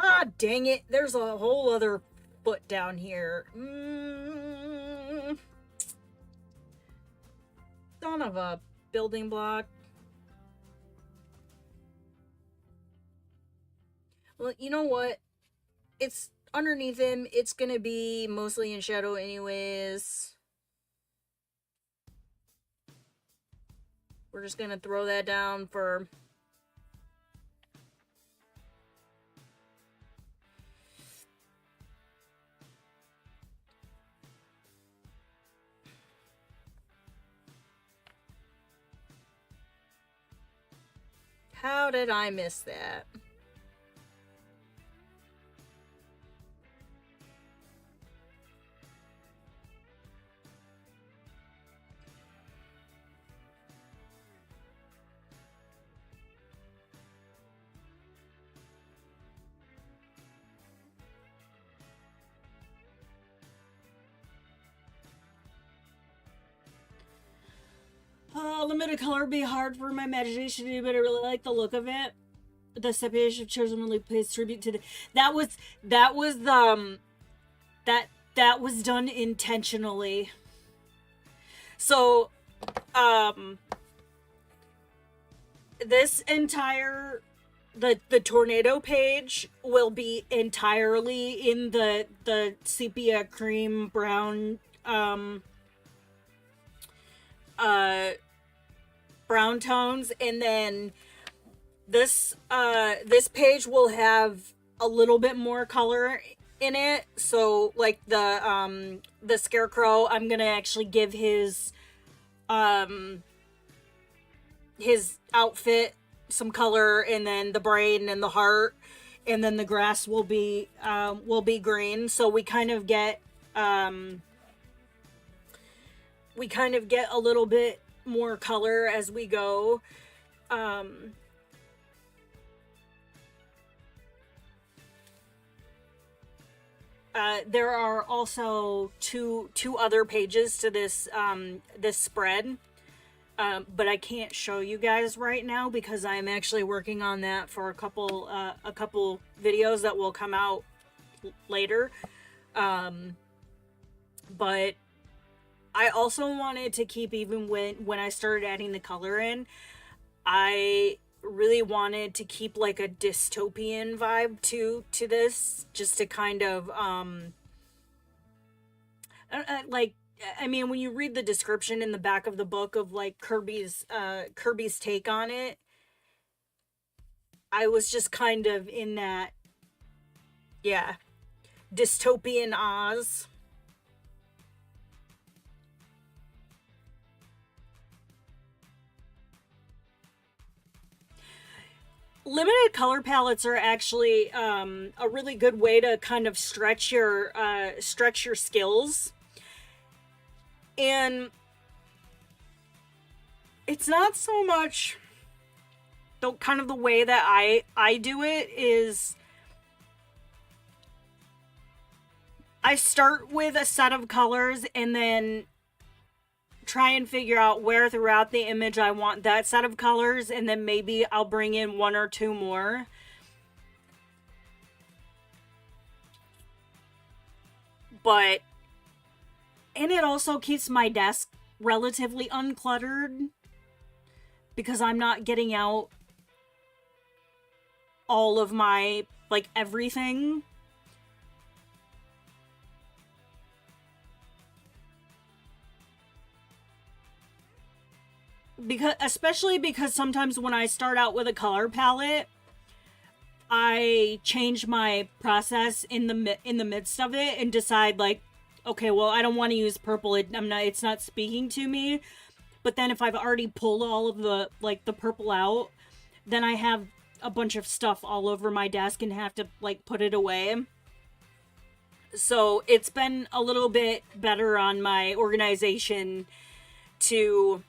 Ah, dang it. There's a whole other foot down here. Son of a building block. Well, you know what? It's underneath him. It's gonna be mostly in shadow anyways. We're just gonna throw that down for... How did I miss that? Limited color be hard for my imagination to do, but I really like the look of it. The separation of chosen really pays tribute to the... That was that was done intentionally. So, this entire the tornado page will be entirely in the sepia cream brown brown tones, and then this page will have a little bit more color in it. So like the scarecrow, I'm gonna actually give his outfit some color, and then the brain and the heart, and then the grass will be green. So we kind of get a little bit more color as we go. There are also two other pages to this spread, but I can't show you guys right now because I'm actually working on that for a couple videos that will come out later. But I also wanted to keep, even when I started adding the color in, I really wanted to keep like a dystopian vibe to this, just to kind of like, I mean, when you read the description in the back of the book of like Kirby's take on it, I was just kind of in that, yeah, dystopian Oz. Limited color palettes are actually a really good way to kind of stretch your skills, and it's not so much the kind of the way that I do it is I start with a set of colors and then try and figure out where throughout the image I want that set of colors, and then maybe I'll bring in one or two more. And it also keeps my desk relatively uncluttered because I'm not getting out all of my, like, everything. Especially because sometimes when I start out with a color palette, I change my process in the midst of it and decide, like, okay, well, I don't want to use purple. It's not speaking to me. But then if I've already pulled all of the, like, the purple out, then I have a bunch of stuff all over my desk and have to, like, put it away. So it's been a little bit better on my organization to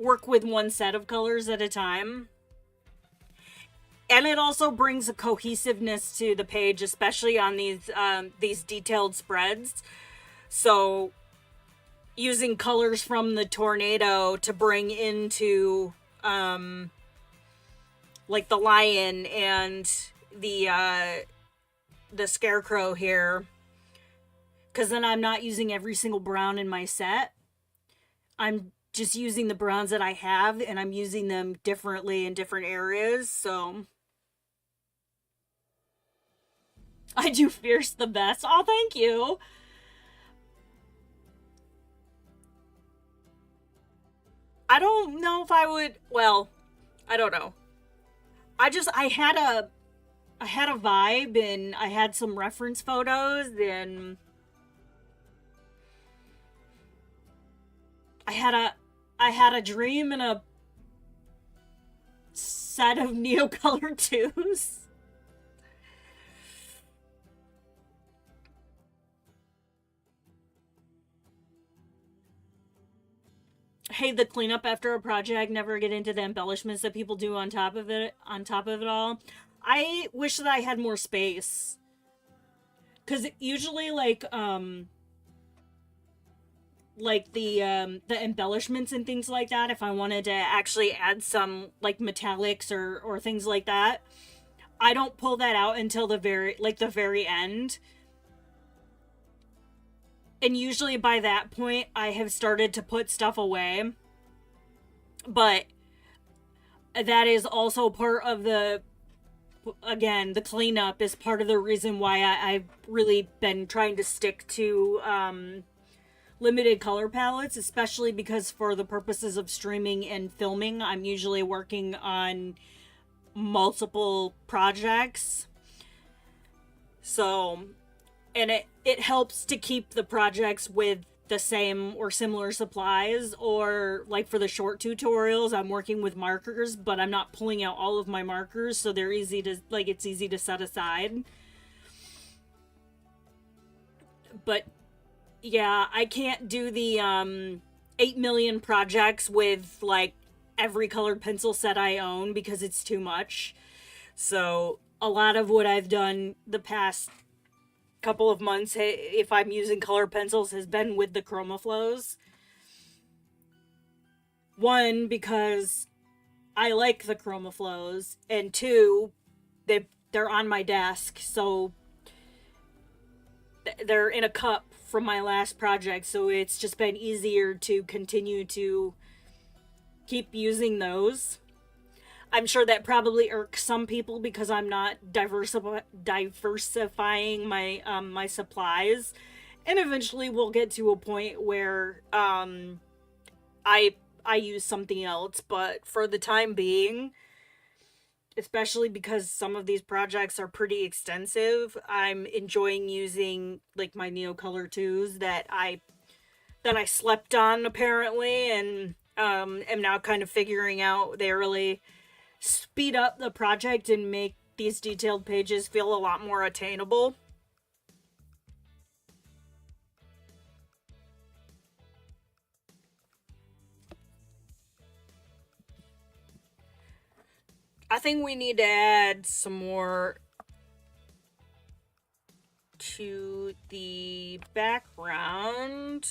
work with one set of colors at a time. And it also brings a cohesiveness to the page, especially on these detailed spreads. So using colors from the tornado to bring into like the lion and the scarecrow here, because then I'm not using every single brown in my set. I'm just using the browns that I have, and I'm using them differently in different areas. So I do Fierce the best. Oh, thank you. I don't know if I would. Well, I don't know. I had a vibe, and I had some reference photos, and I had a dream and a set of Neocolor 2s. Hey, the cleanup after a project, never get into the embellishments that people do on top of it all. I wish that I had more space. Cause usually the embellishments and things like that, if I wanted to actually add some like metallics or things like that, I don't pull that out until the very end. And usually by that point I have started to put stuff away. But that is also part of the cleanup is part of the reason why I've really been trying to stick to limited color palettes, especially because for the purposes of streaming and filming, I'm usually working on multiple projects. So, and it helps to keep the projects with the same or similar supplies, or like for the short tutorials, I'm working with markers, but I'm not pulling out all of my markers, so they're easy to, like, it's easy to set aside. But yeah, I can't do the 8 million projects with like every colored pencil set I own because it's too much. So a lot of what I've done the past couple of months, if I'm using color pencils, has been with the Chromaflows. One, because I like the Chromaflows, and two, they're on my desk, so they're in a cup from my last project, so it's just been easier to continue to keep using those. I'm sure that probably irks some people because I'm not diversifying my supplies, and eventually we'll get to a point where I I use something else. But for the time being, especially because some of these projects are pretty extensive, I'm enjoying using like my Neocolor 2s that I slept on apparently, and am now kind of figuring out they really speed up the project and make these detailed pages feel a lot more attainable. I think we need to add some more to the background.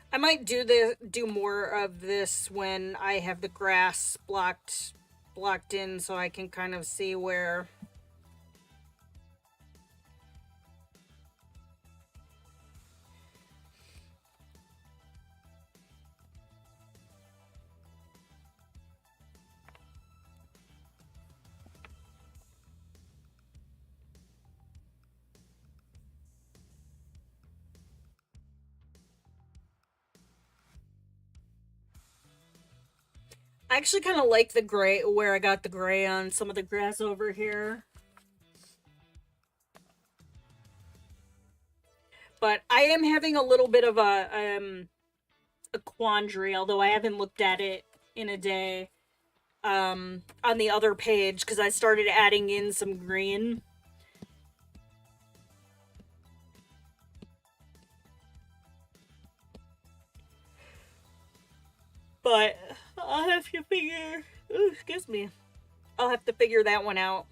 I might do more of this when I have the grass blocked in, so I can kind of see where. I actually kind of like the gray, where I got the gray on some of the grass over here. But I am having a little bit of a quandary, although I haven't looked at it in a day. On the other page, because I started adding in some green. But I'll have to figure. Ooh, excuse me. I'll have to figure that one out.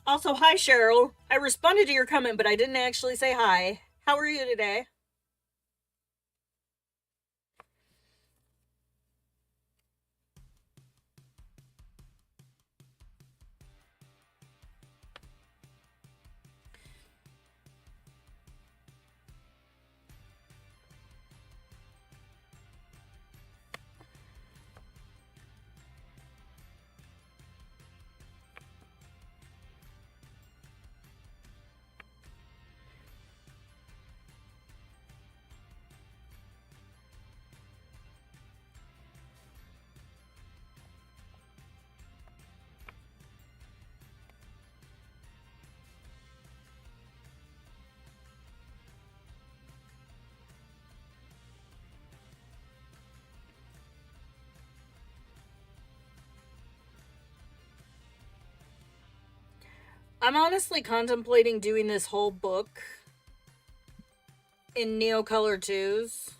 Also, hi Cheryl. I responded to your comment, but I didn't actually say hi. How are you today? I'm honestly contemplating doing this whole book in Neocolor 2s.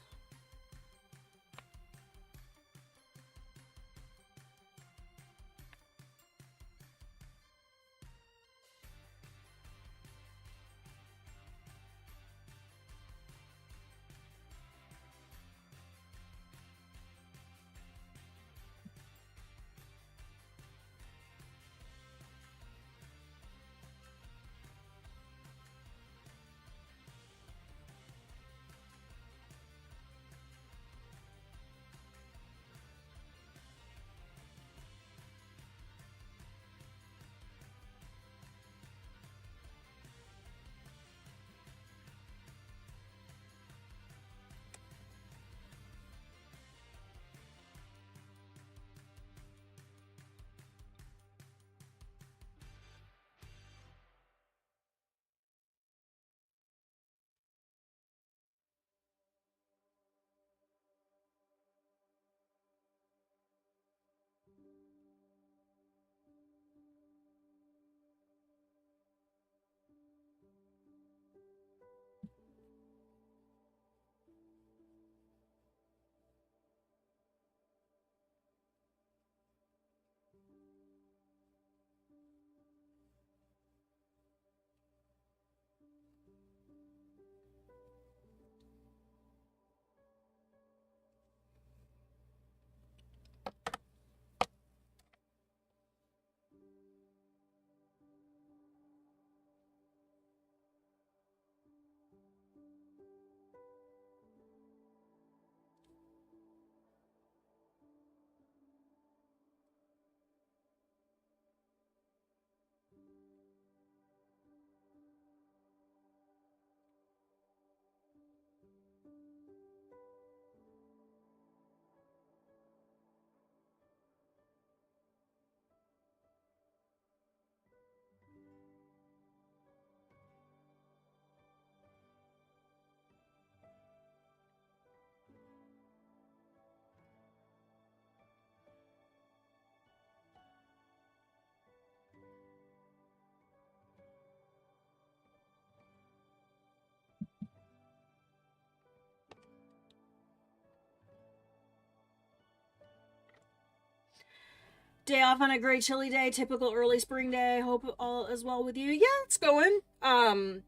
Day off on a great chilly day, typical early spring day. Hope all is well with you. Yeah, it's going. I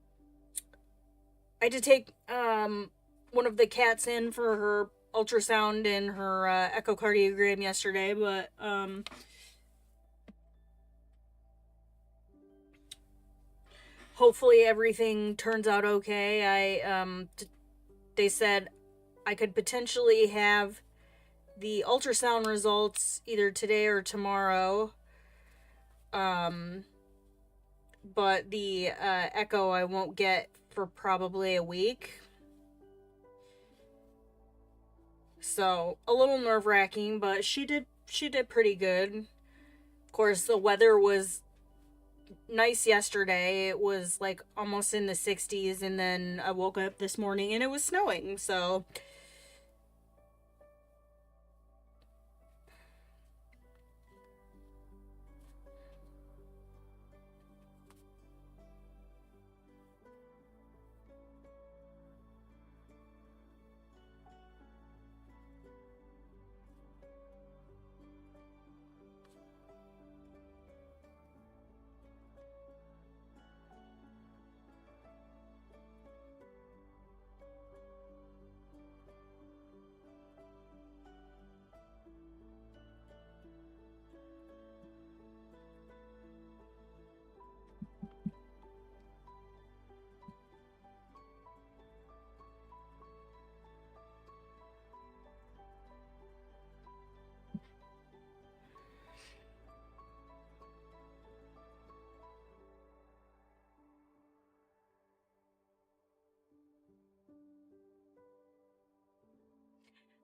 did take one of the cats in for her ultrasound and her echocardiogram yesterday, but hopefully everything turns out okay. They said I could potentially have the ultrasound results either today or tomorrow. But the echo I won't get for probably a week. So a little nerve-wracking, but she did pretty good. Of course, the weather was nice yesterday. It was like almost in the 60s, and then I woke up this morning and it was snowing. So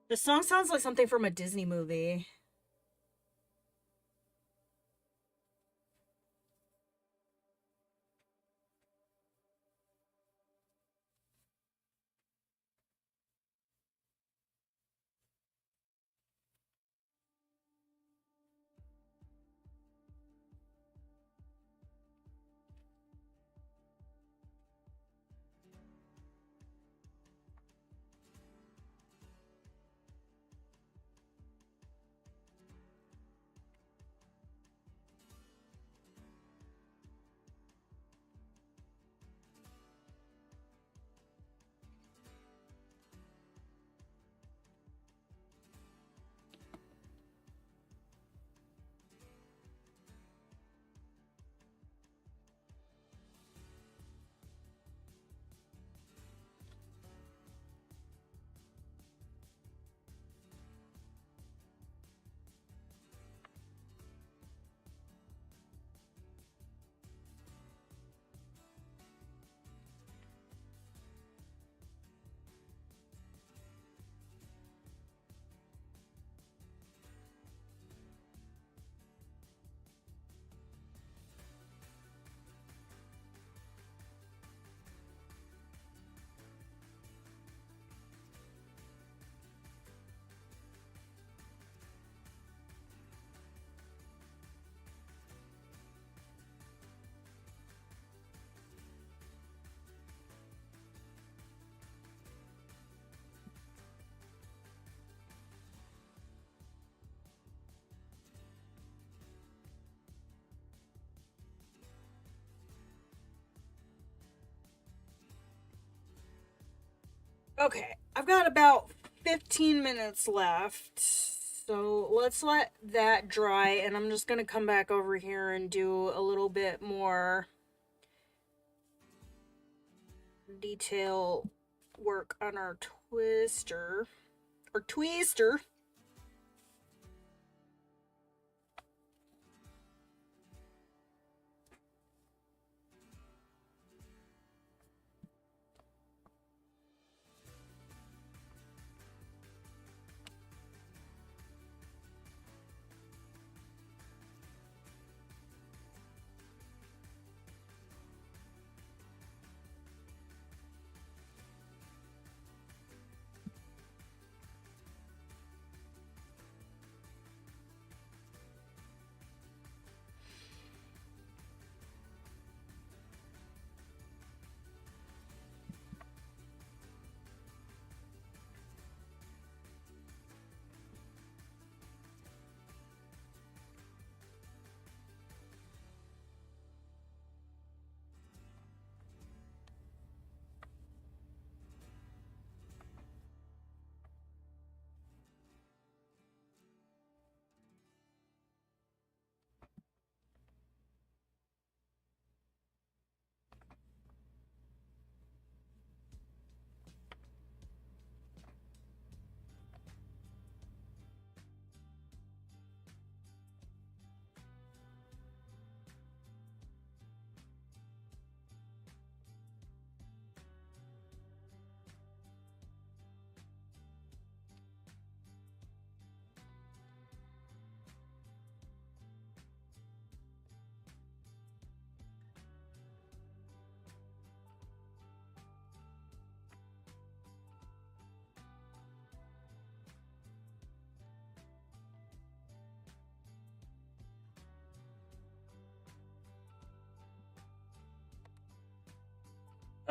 the song sounds like something from a Disney movie. Okay, I've got about 15 minutes left. So let's let that dry, and I'm just going to come back over here and do a little bit more detail work on our twister. Or tweezer.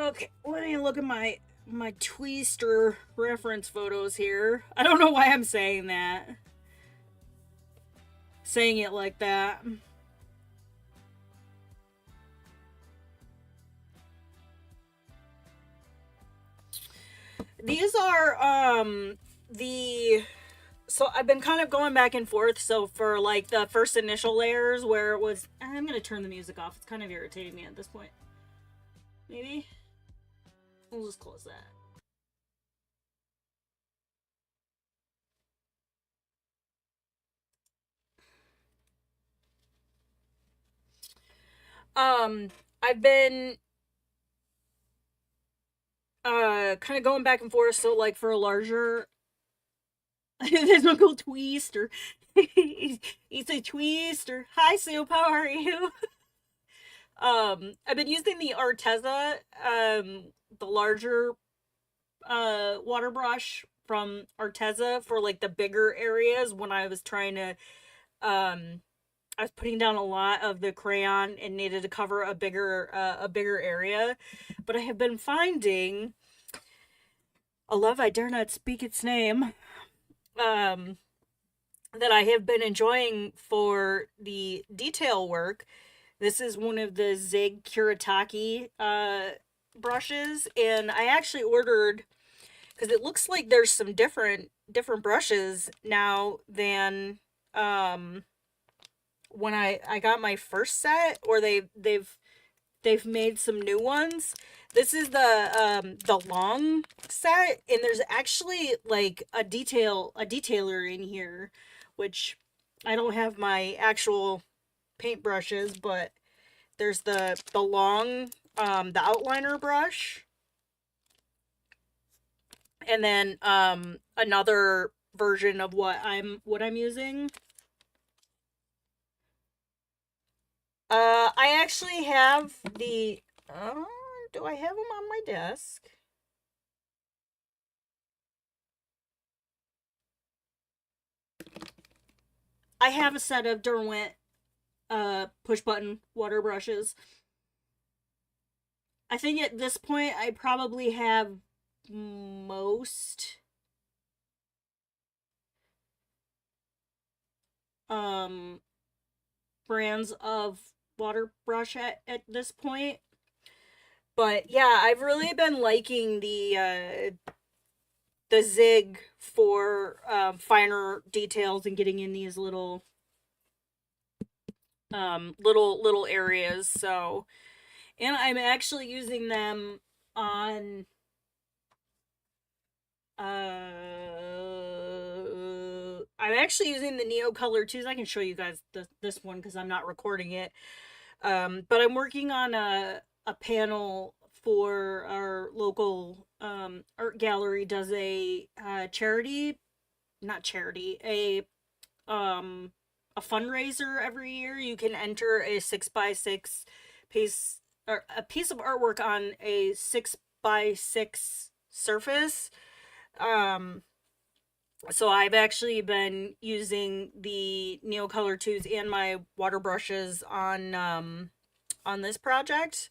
Okay, let me look at my Twister reference photos here. I don't know why I'm saying that. Saying it like that. These are the so I've been kind of going back and forth. So for like the first initial layers where it was, I'm gonna turn the music off. It's kind of irritating me at this point. Maybe we'll just close that. I've been kind of going back and forth. So like for a larger, there's no cool Twister. It's a Twister. Hi Soup, how are you? I've been using the Arteza, the larger water brush from Arteza for like the bigger areas when I was trying to I was putting down a lot of the crayon and needed to cover a bigger area. But I have been finding a love I dare not speak its name. Um that I have been enjoying for the detail work. This is one of the Zig Kuretake brushes, and I actually ordered because it looks like there's some different brushes now than when I got my first set, or they've made some new ones. This is the long set, and there's actually like a detailer in here, which I don't have my actual paintbrushes, but there's the long the outliner brush, and then another version of what I'm using. I actually have the do I have them on my desk? I have a set of Derwent push button water brushes. I think at this point I probably have most um brands of water brush at this point. But yeah, I've really been liking the Zig for finer details and getting in these little areas. So, and I'm actually using them on I'm actually using the Neocolor too. I can show you guys this one because I'm not recording it. But I'm working on a panel for our local art gallery. Does a charity, not charity, a fundraiser every year. You can enter a 6x6 piece, or a piece of artwork on a 6x6 surface. So I've actually been using the Neocolor tubes and my water brushes on this project.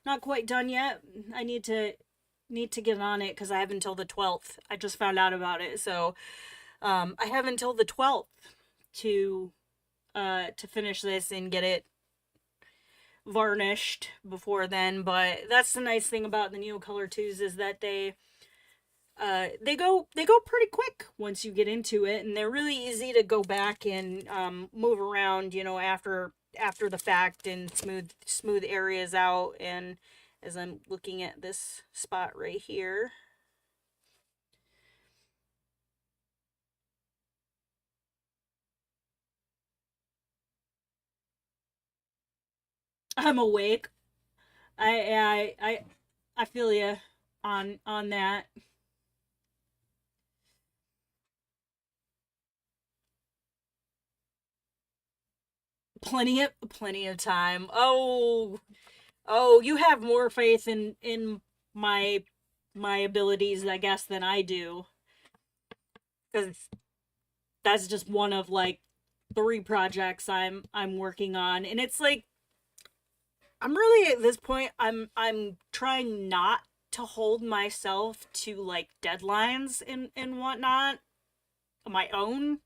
Not quite done yet. I need to get on it because I have until the 12th. I just found out about it, so I have until the 12th to finish this and get it varnished before then. But that's the nice thing about the Neocolor 2s is that they go pretty quick once you get into it, and they're really easy to go back and move around, you know, after the fact, and smooth areas out. And as I'm looking at this spot right here, I'm awake. I feel you on that. Plenty of time. Oh, you have more faith in my abilities, I guess, than I do, because that's just one of like 3 projects I'm working on, and it's like I'm really at this point I'm trying not to hold myself to like deadlines and whatnot, my own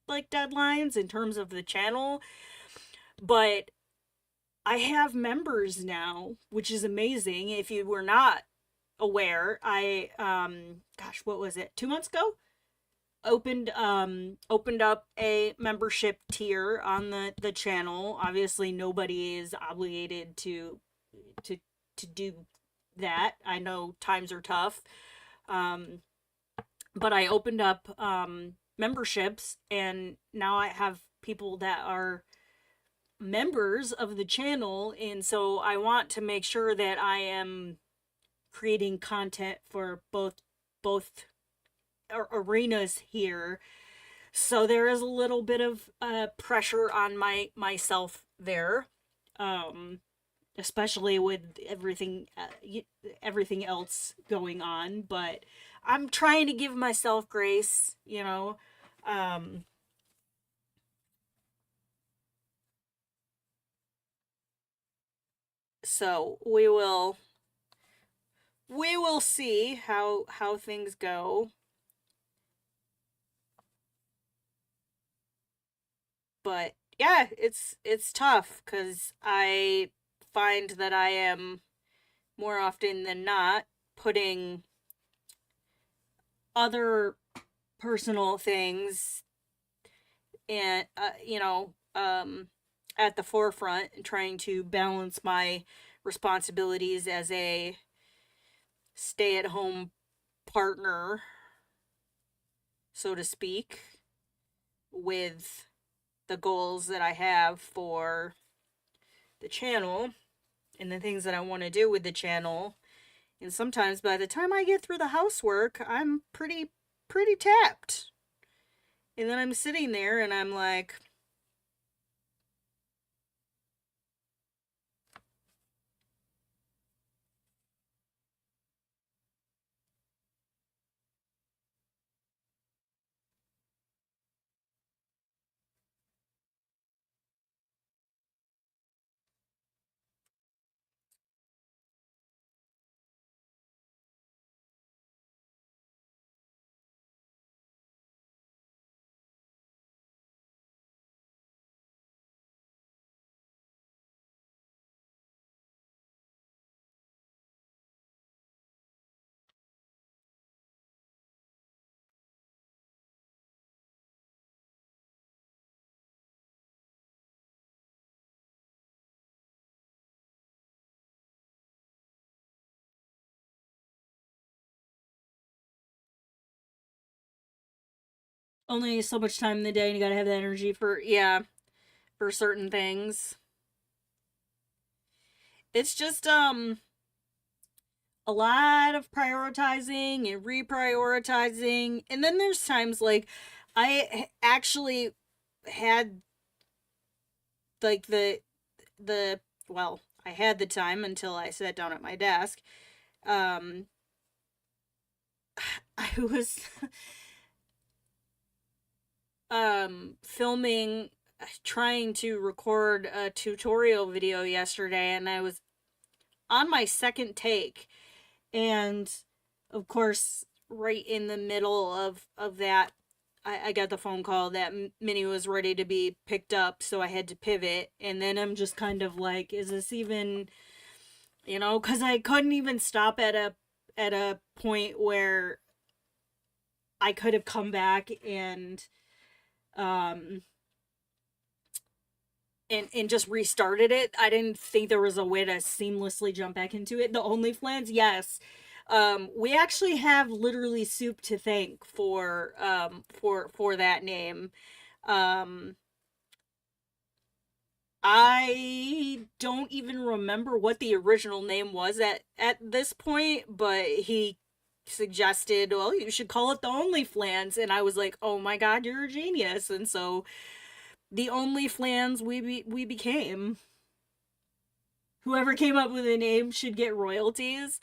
like deadlines in terms of the channel, but I have members now, which is amazing. If you were not aware, I gosh, what was it? 2 months ago? Opened up a membership tier on the channel. Obviously nobody is obligated to to do that. I know times are tough. Um but I opened up memberships, and now I have people that are members of the channel, and so I want to make sure that I am creating content for both arenas here. So there is a little bit of pressure on myself there, um, especially with everything else going on. But I'm trying to give myself grace, you know. Um, so we will see how things go. But yeah, it's tough because I find that I am more often than not putting other personal things and at the forefront, and trying to balance my responsibilities as a stay-at-home partner, so to speak, with the goals that I have for the channel and the things that I want to do with the channel. And sometimes by the time I get through the housework, I'm pretty tapped. And then I'm sitting there and I'm like, only so much time in the day and you gotta have the energy for, yeah, for certain things. It's just, a lot of prioritizing and reprioritizing. And then there's times like I actually had like the well, I had the time until I sat down at my desk. Um I was filming, trying to record a tutorial video yesterday, and I was on my second take, and of course right in the middle of that, I got the phone call that Minnie was ready to be picked up, so I had to pivot. And then I'm just kind of like, is this even, because I couldn't even stop at a point where I could have come back um and just restarted it. I didn't think there was a way to seamlessly jump back into it. The OnlyFans, yes. We actually have literally Soup to thank for that name. Um I don't even remember what the original name was at this point, but he suggested, well, you should call it the OnlyFlans, and I was like, oh my god, you're a genius. And so the OnlyFlans we became. Whoever came up with the name should get royalties.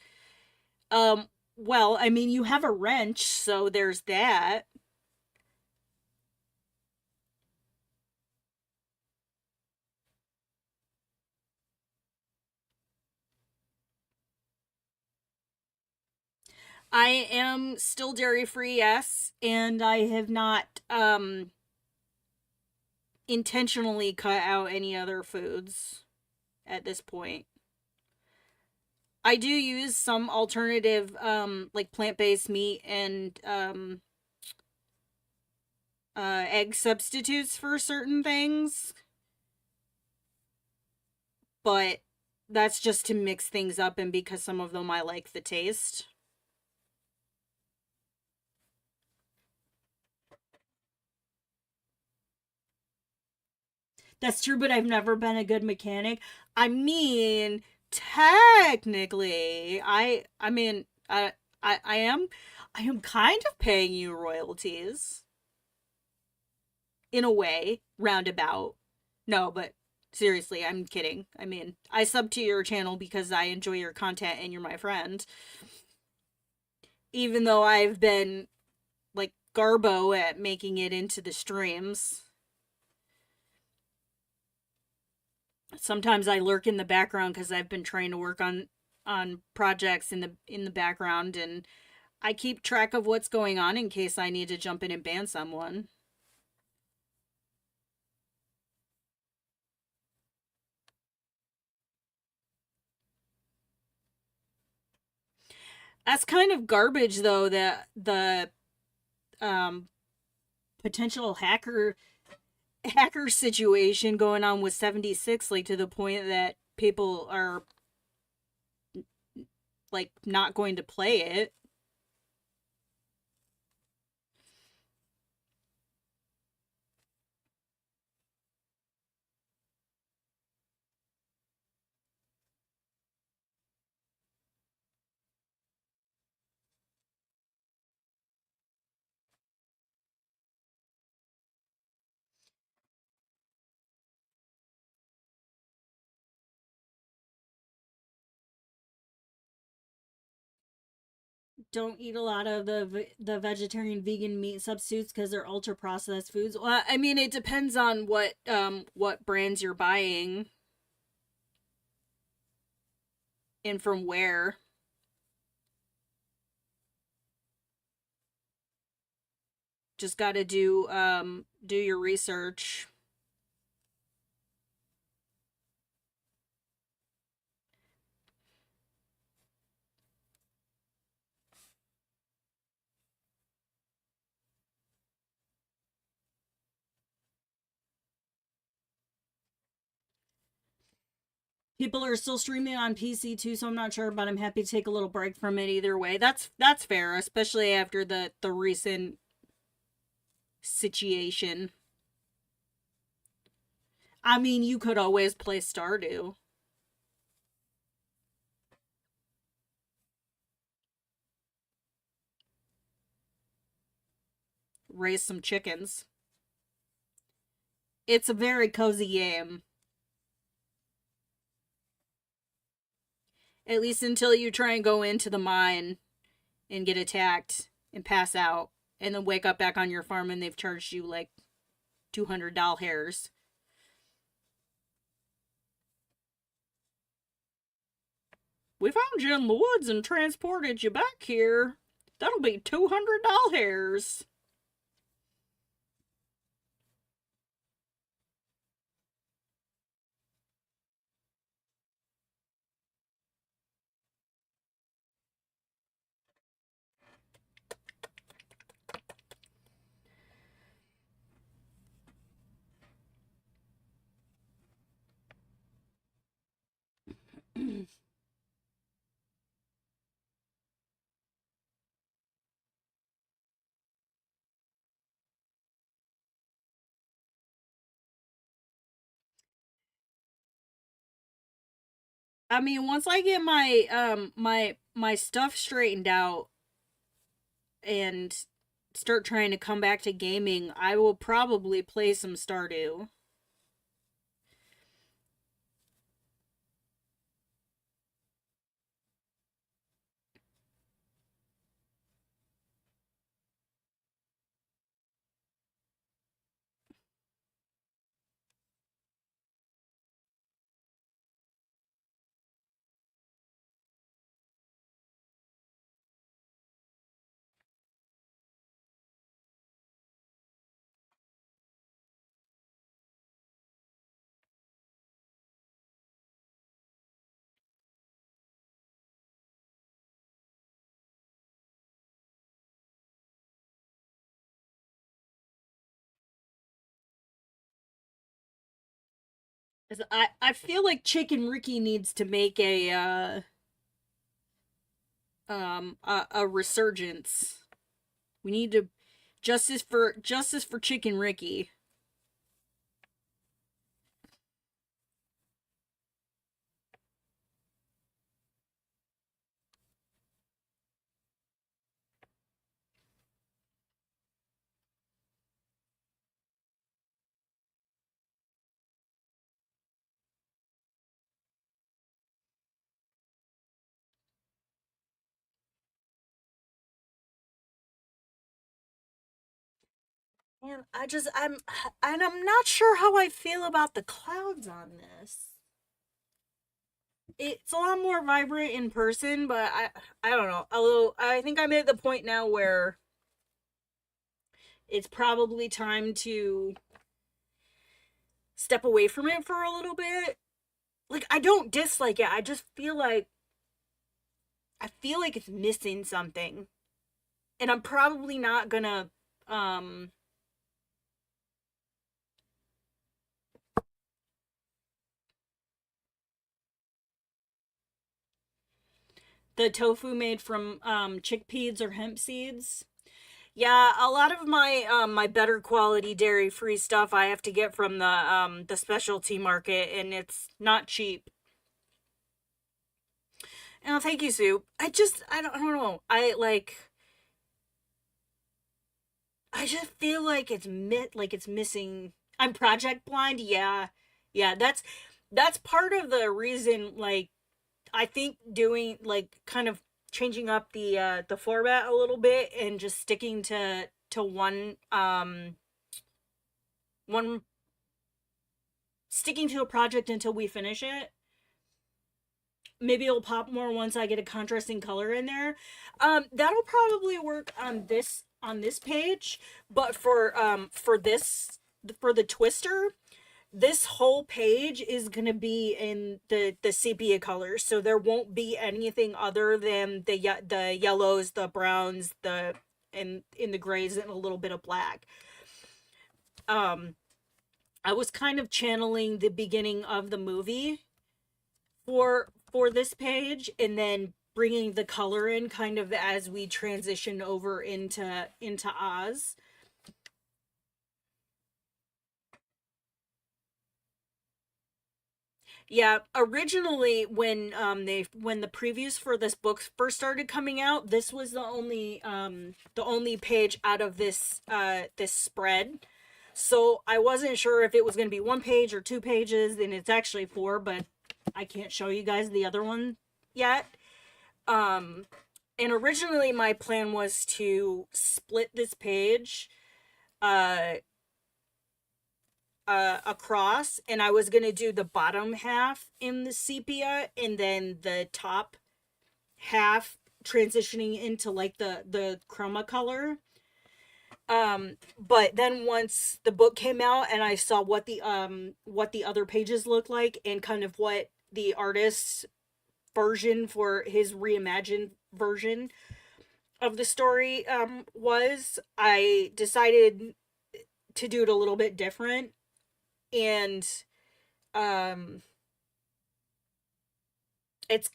Um, well, I mean, you have a wrench, so there's that. I am still dairy free, yes, and I have not intentionally cut out any other foods at this point. I do use some alternative like plant-based meat and egg substitutes for certain things, but that's just to mix things up and because some of them I like the taste. That's true, but I've never been a good mechanic. I mean, technically, I am kind of paying you royalties in a way, roundabout. No, but seriously, I'm kidding. I mean, I sub to your channel because I enjoy your content and you're my friend. Even though I've been like garbo at making it into the streams. Sometimes I lurk in the background because I've been trying to work on projects in the background, and I keep track of what's going on in case I need to jump in and ban someone. That's kind of garbage though, that the um potential hacker situation going on with 76, like to the point that people are like not going to play it. Don't eat a lot of the vegetarian vegan meat substitutes because they're ultra processed foods. Well, I mean, it depends on what brands you're buying and from where. Just got to do your research. People are still streaming on PC too, so I'm not sure, but I'm happy to take a little break from it either way. That's fair, especially after the recent situation. I mean, you could always play Stardew. Raise some chickens. It's a very cozy game. At least until you try and go into the mine and get attacked and pass out and then wake up back on your farm and they've charged you like $200 hairs. We found you in the woods and transported you back here. That'll be $200 hairs. I mean, once I get my stuff straightened out and start trying to come back to gaming, I will probably play some Stardew. I feel like Chicken Ricky needs to make a resurgence. We need to justice for Chicken Ricky. And I'm not sure how I feel about the clouds on this. It's a lot more vibrant in person, but I don't know. Although I think I'm at the point now where it's probably time to step away from it for a little bit. Like I don't dislike it. I just feel like it's missing something. And I'm probably not gonna um the tofu made from chickpeas or hemp seeds. Yeah, a lot of my better quality dairy free stuff I have to get from the specialty market, and it's not cheap. And thank you, Sue. I don't know. I just feel like it's missing. I'm project blind. Yeah. Yeah, that's part of the reason, like I think doing like kind of changing up the format a little bit and just sticking to one sticking to a project until we finish it. Maybe it'll pop more once I get a contrasting color in there. That'll probably work on this page, but for the twister, this whole page is gonna be in the sepia colors, so there won't be anything other than the yellows, the browns, and in the grays, and a little bit of black. Um, I was kind of channeling the beginning of the movie for this page, and then bringing the color in kind of as we transition over into Oz. Yeah, originally when the previews for this book first started coming out, this was the only page out of this spread. So I wasn't sure if it was going to be one page or two pages, and it's actually four, but I can't show you guys the other one yet. Um and originally my plan was to split this page uh across, and I was gonna do the bottom half in the sepia and then the top half transitioning into like the chroma color. But then once the book came out and I saw what the other pages look like and kind of what the artist's version for his reimagined version of the story was, I decided to do it a little bit different. And um it's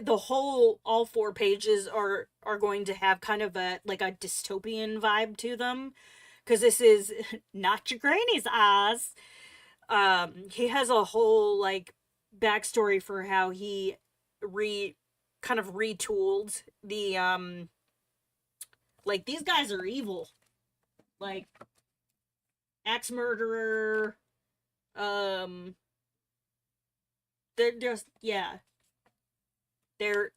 the whole all four pages are going to have kind of a like a dystopian vibe to them, because this is not your granny's Oz. He has a whole like backstory for how he re kind of retooled the like these guys are evil, like axe murderer. um they're just, yeah, they're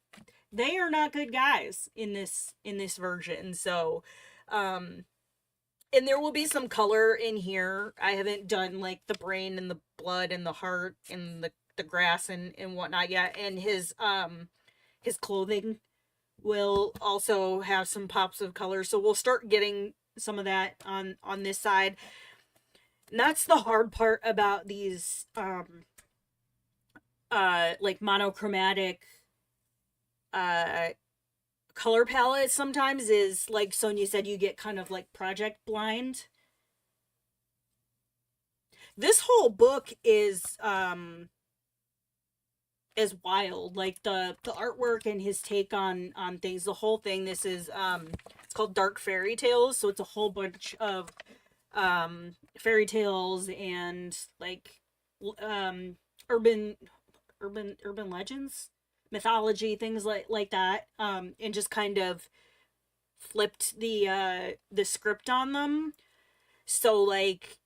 they are not good guys in this version. So um and there will be some color in here. I haven't done like the brain and the blood and the heart and the grass and whatnot yet. And his clothing will also have some pops of color, so we'll start getting some of that on this side. And that's the hard part about these like monochromatic uh color palettes sometimes, is like Sonia said, you get kind of like project blind. This whole book is wild. Like the artwork and his take on things. The whole thing. This is it's called Dark Fairytales. So it's a whole bunch of fairy tales and like um urban urban legends, mythology, things like that. And just kind of flipped the script on them. So like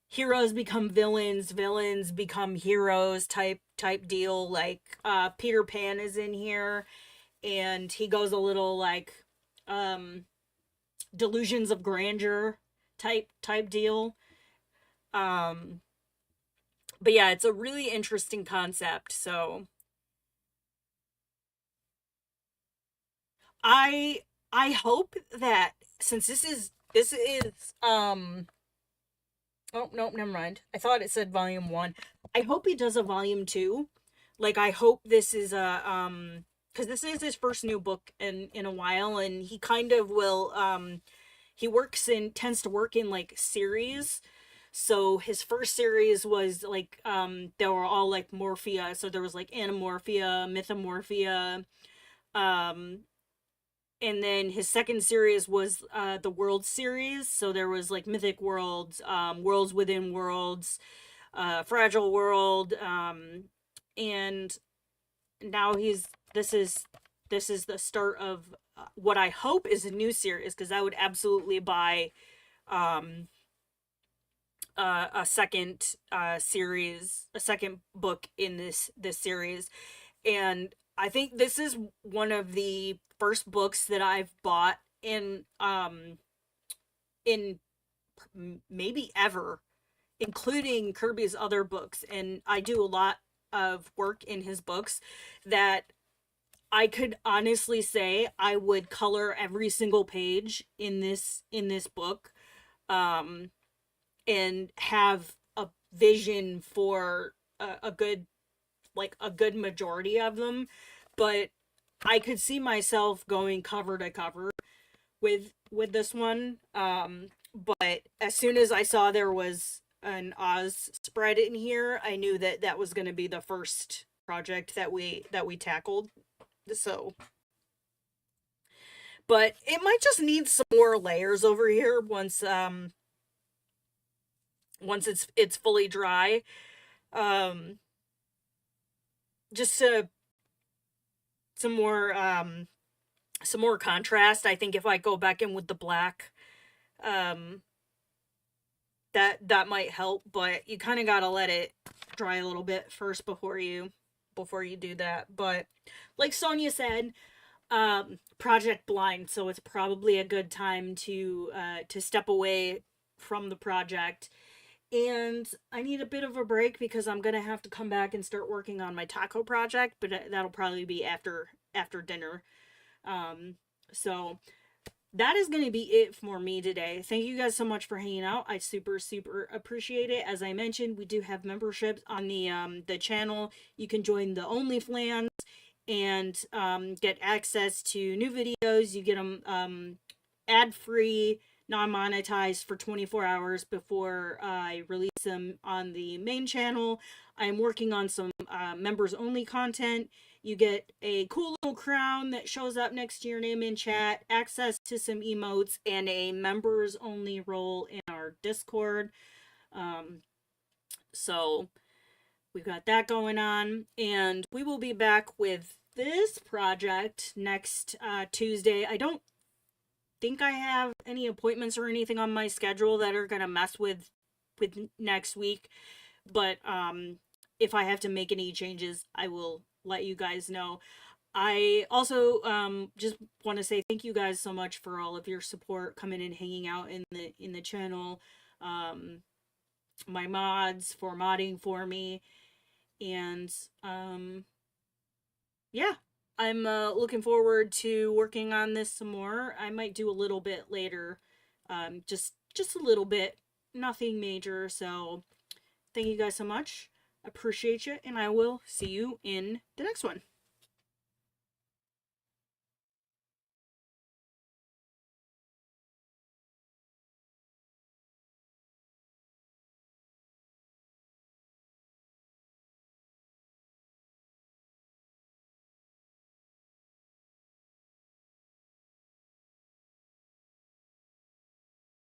heroes become villains, villains become heroes type deal. Like Peter Pan is in here, and he goes a little like um delusions of grandeur type deal. Um but yeah, it's a really interesting concept. So I I hope that since this is oh, nope, never mind. I thought it said volume 1. I hope he does a volume 2. Like I hope this is a cuz this is his first new book in a while, and he kind of will he works in tends to work in like series. So his first series was like they were all like morphia. So there was like anamorphia, mythomorphia, um and then his second series was the world series. So there was like mythic worlds, worlds within worlds, fragile world, and now he's this is the start of what I hope is a new series, because I would absolutely buy um a second series, a second book in this series. And I think this is one of the first books that I've bought in maybe ever, including Kirby's other books. And I do a lot of work in his books that I could honestly say I would color every single page in this book, um and have a vision for a good, like a good majority of them. But I could see myself going cover to cover with this one. But as soon as I saw there was an Oz spread in here, I knew that that was going to be the first project that we tackled. So, but it might just need some more layers over here once it's fully dry. Um just to some more um some more contrast. I think if I go back in with the black, um that might help, but you kind of got to let it dry a little bit first before you do that. But like Sonia said, project blind, so it's probably a good time to step away from the project. And I need a bit of a break because I'm gonna have to come back and start working on my taco project, but that'll probably be after dinner. Um, so that is going to be it for me today. Thank you guys so much for hanging out. I super appreciate it. As I mentioned, we do have memberships on the channel. You can join the OnlyFans and get access to new videos. You get them ad free, non monetized for 24 hours before I release them on the main channel. I'm working on some members only content. You get a cool little crown that shows up next to your name in chat, access to some emotes, and a members only role in our Discord. Um, so we've got that going on, and we will be back with this project next Tuesday. I don't think I have any appointments or anything on my schedule that are gonna mess with next week, but if I have to make any changes, I will let you guys know. I also just want to say thank you guys so much for all of your support coming and hanging out in the channel. Um, my mods for modding for me, and yeah, I'm looking forward to working on this some more. I might do a little bit later, just a little bit, nothing major. So thank you guys so much. Appreciate you, and I will see you in the next one.